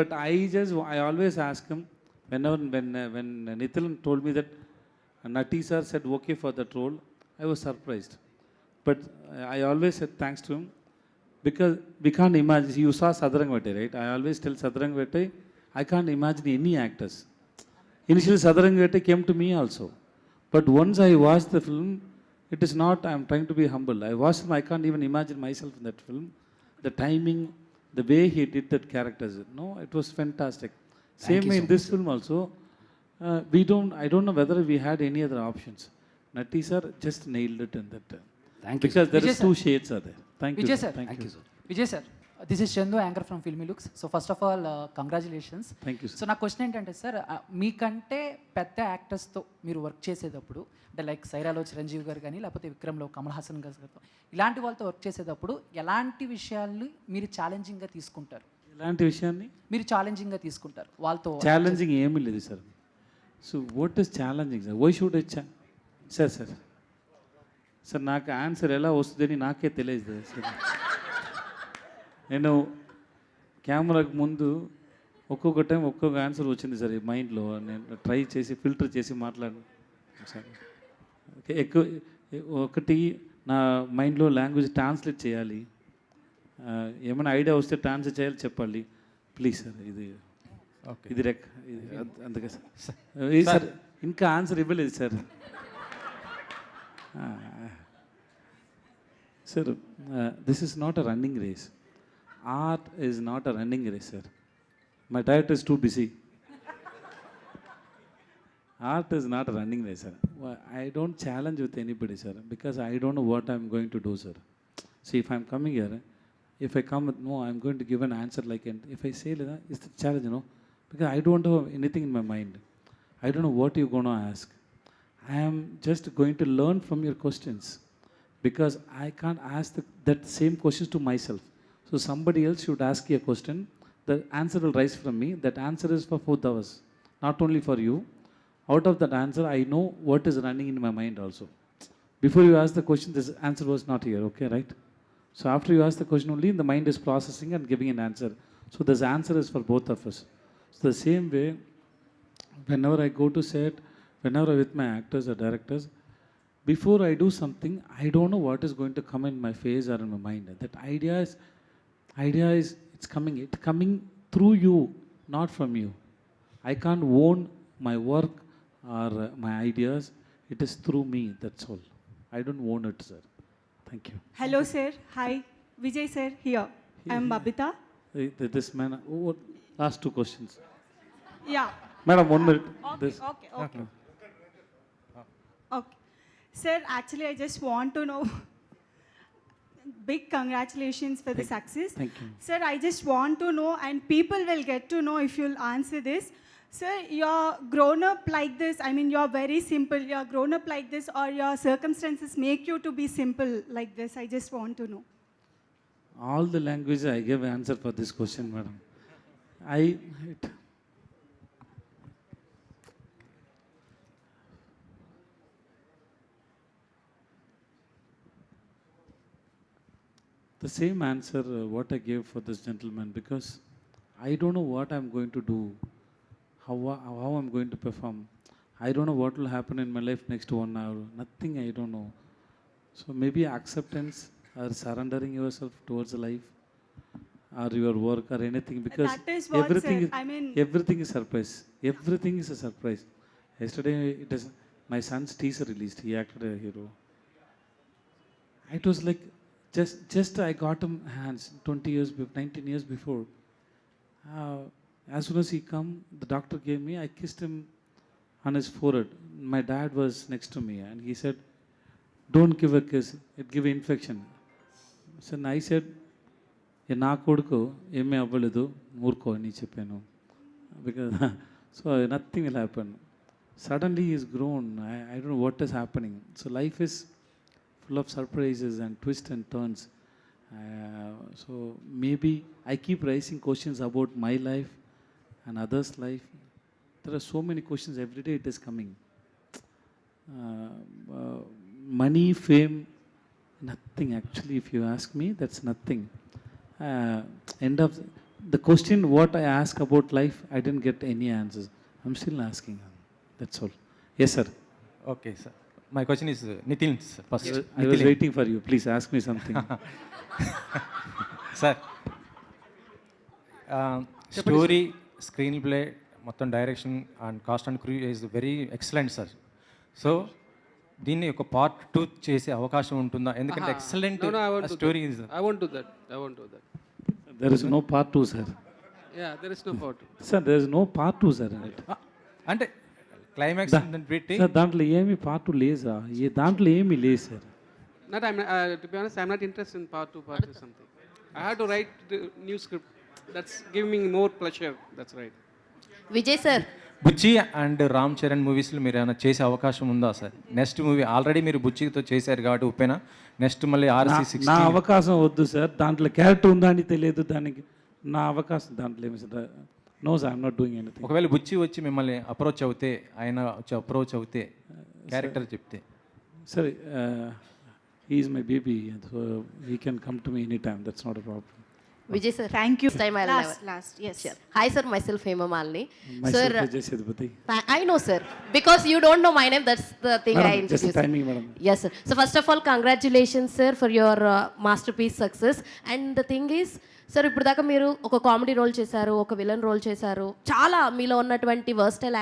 But I always ask him when Nithilan told me that Nati sir said okay for that role, I was surprised. But I always said thanks to him because we can't imagine. You saw Sadarangvete, right? I always tell Sadarangvete, I can't imagine any actors. Initially Sadarangvete came to me also. But once I watched the film, it is not, I am trying to be humble. I watched him, I can't even imagine myself in that film. The timing, the way he did that characters, no, it was fantastic. Same way in this film also, I don't know whether we had any other options. Nati sir just nailed it in that. Thank you. Because there is 2 shades are there. Thank you. Vijay sir. Thank you, sir. Vijay sir, this is Chandu, anchor from Filmy Looks. So first of all, congratulations. Thank you, sir. So నా క్వశ్చన్ ఏంటంటే సార్, మీకంటే పెద్ద యాక్టర్స్తో మీరు వర్క్ చేసేటప్పుడు, అంటే లైక్ సైరాలో చిరంజీవి గారు కానీ లేకపోతే విక్రమ్లో కమల్ హాసన్ గారితో ఇలాంటి వాళ్ళతో వర్క్ చేసేటప్పుడు ఎలాంటి విషయాలు మీరు ఛాలెంజింగ్గా తీసుకుంటారు? ఎలాంటి విషయాన్ని మీరు ఛాలెంజింగ్గా తీసుకుంటారు వాళ్ళతో? ఛాలెంజింగ్ ఏమీ లేదు sir. So what is challenging sir? Why should it sir నాకు ఆన్సర్ ఎలా వస్తుందని నాకే తెలియదు సార్. నేను కెమెరాకు ముందు ఒక్కొక్క టైం ఒక్కొక్క ఆన్సర్ వచ్చింది సార్ ఈ మైండ్లో. నేను ట్రై చేసి ఫిల్టర్ చేసి మాట్లాడాను సార్. ఎక్కువ ఒకటి నా మైండ్లో లాంగ్వేజ్ ట్రాన్స్లేట్ చేయాలి. ఏమైనా ఐడియా వస్తే ట్రాన్స్లేట్ చేయాలి, చెప్పాలి ప్లీజ్ సార్. ఇది అందుకే సార్ సార్ ఇంకా ఆన్సర్ ఇవ్వలేదు sir. Sir this is not a running race. Art is not a running race sir. My director is too busy. Art is not a running race, sir. I don't challenge with anybody, sir, because I don't know what I'm going to do, sir. See, if I'm coming here, if I come with no, I'm going to give an answer like, and if I say, it's the challenge, you know, because I don't have anything in my mind. I don't know what you're going to ask. I am just going to learn from your questions, because I can't ask that same questions to myself. So somebody else should ask you a question. The answer will rise from me. That answer is for 4 hours, not only for you. Out of that answer, I know what is running in my mind also. Before you ask the question, this answer was not here, okay, right? So after you ask the question only, the mind is processing and giving an answer. So this answer is for both of us. So the same way, whenever I go to set, whenever I'm with my actors or directors, before I do something, I don't know what is going to come in my face or in my mind. That idea is it's coming through you, not from you. I can't own my work or my ideas. It is through me, that's all. I don't own it, sir. Thank you. Hello, sir. Hi. Vijay, sir, here. I'm Babita. This man, last 2 questions. Yeah. Madam, 1 minute. Okay. Sir, actually, I just want to know, big congratulations for the success. Thank you. Sir, I just want to know, and people will get to know if you'll answer this. Sir, you're grown up like this. I mean, you're very simple. You're grown up like this, or your circumstances make you to be simple like this? I just want to know. All the language I gave answer for this question, madam. The same answer what I gave for this gentleman, because I don't know what I'm going to do. How I'm going to perform. I don't know what will happen in my life next 1 hour. Nothing, I don't know. So maybe acceptance or surrendering yourself towards life or your work or anything, because That is what, everything sir. is, I mean, everything is surprise. Everything is a surprise. Yesterday, my son's teaser released. He acted a hero. It was like just I got him hands 19 years before. As soon as he come, the doctor gave me, I kissed him on his forehead. My dad was next to me and he said, don't give a kiss, it give infection. So I said, na koduku emme avvaledu moorko ani cheppanu, because so nothing will happen. Suddenly he is grown. I don't know what is happening. So life is full of surprises and twists and turns. So maybe I keep raising questions about my life and others' life. There are so many questions every day. It is coming. Money, fame, nothing actually. If you ask me, that's nothing. End of the question what I ask about life, I didn't get any answers. I'm still asking. That's all. Yes, sir. Okay, sir. My question is Nitin, sir, first. I was waiting for you. Please ask me something. Sir, story, screenplay, మొత్తం direction and cost and crew is very excellent sir. So దీన్ని ఒక పార్ట్ 2 చేసే అవకాశం ఉంటుందా? ఎందుకంటే excellent story is. I won't do that. There is no part 2, sir. Yeah, there is no part 2. Sir, there is no part 2, sir. అంటే క్లైమాక్స్ పెట్టి సార్ దాంట్లో ఏమి part 2 లేదా? దాంట్లో ఏమి లేదు sir. To be honest, I'm not interested in part 2, part 3 something. I have to write the new script. That's giving me more pleasure. That's right. Vijay, sir. Buchi and Ram Charan మూవీస్లో మీరు ఏమైనా చేసే అవకాశం ఉందా సార్? నెక్స్ట్ మూవీ ఆల్రెడీ మీరు బుచ్చితో చేశారు కాబట్టి ఉప్పేనా, నెక్స్ట్ మళ్ళీ RC16. నా అవకాశం వద్దు సార్. దాంట్లో క్యారెక్టర్ ఉందా అని తెలియదు. దానికి నా అవకాశం దాంట్లో ఏమి sir? No sir, I'm not doing anything. ఒకవేళ బుచ్చి వచ్చి మిమ్మల్ని అప్రోచ్ అవుతే, ఆయన వచ్చి అప్రోచ్ అవుతే క్యారెక్టర్ చెప్తే? Sir, he is my baby, so he can come to me anytime. That's not a problem. Vijay sir, Thank you. This time I'll Last, yes. Sure. Hi sir, myself Hema Malini. Myself Vijay Sethupathi. I know sir, because you don't know my name, that's the thing I Madam, just introduced. timing, madam. Yes sir. So first of all, congratulations sir for your masterpiece success. And the thing is, sir ఇప్పుడు దాకా మీరు ఒక కామెడీ రోల్ చేశారు, ఒక విలన్ రోల్ చేశారు, చాలా మీలో ఉన్నటువంటి వర్స్టైల్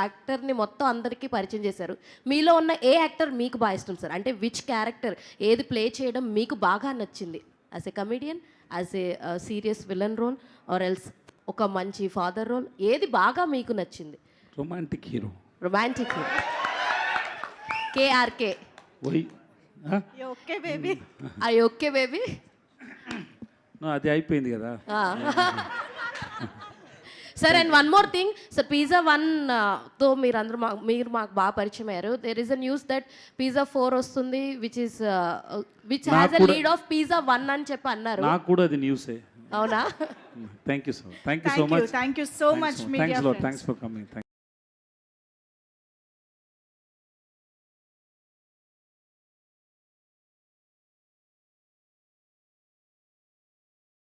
యాక్టర్ని మొత్తం అందరికీ పరిచయం చేశారు. మీలో ఉన్న ఏ యాక్టర్ మీకు బాగా ఇష్టం సార్? అంటే విచ్ క్యారెక్టర్ ఏది ప్లే చేయడం మీకు బాగా నచ్చింది? As a comedian, as a serious villain role, or else ఒక మంచి ఫాదర్ రోల్, ఏది బాగా మీకు నచ్చింది? Romantic hero. Romantic hero. KRK. Why okay baby. I okay baby. అది అయిపోయింది కదా. Sir and one more thing sir, pizza 1తో మీరు మాకు బాగా పరిచయం అయ్యారు. There is a news that pizza 4 వస్తుంది, which has a lead of pizza 1 అని చెప్పి అన్నారు. నాకు కూడా అది న్యూసే. అవునా? Thank you so much. Thank you so much, media friends. Thanks for coming.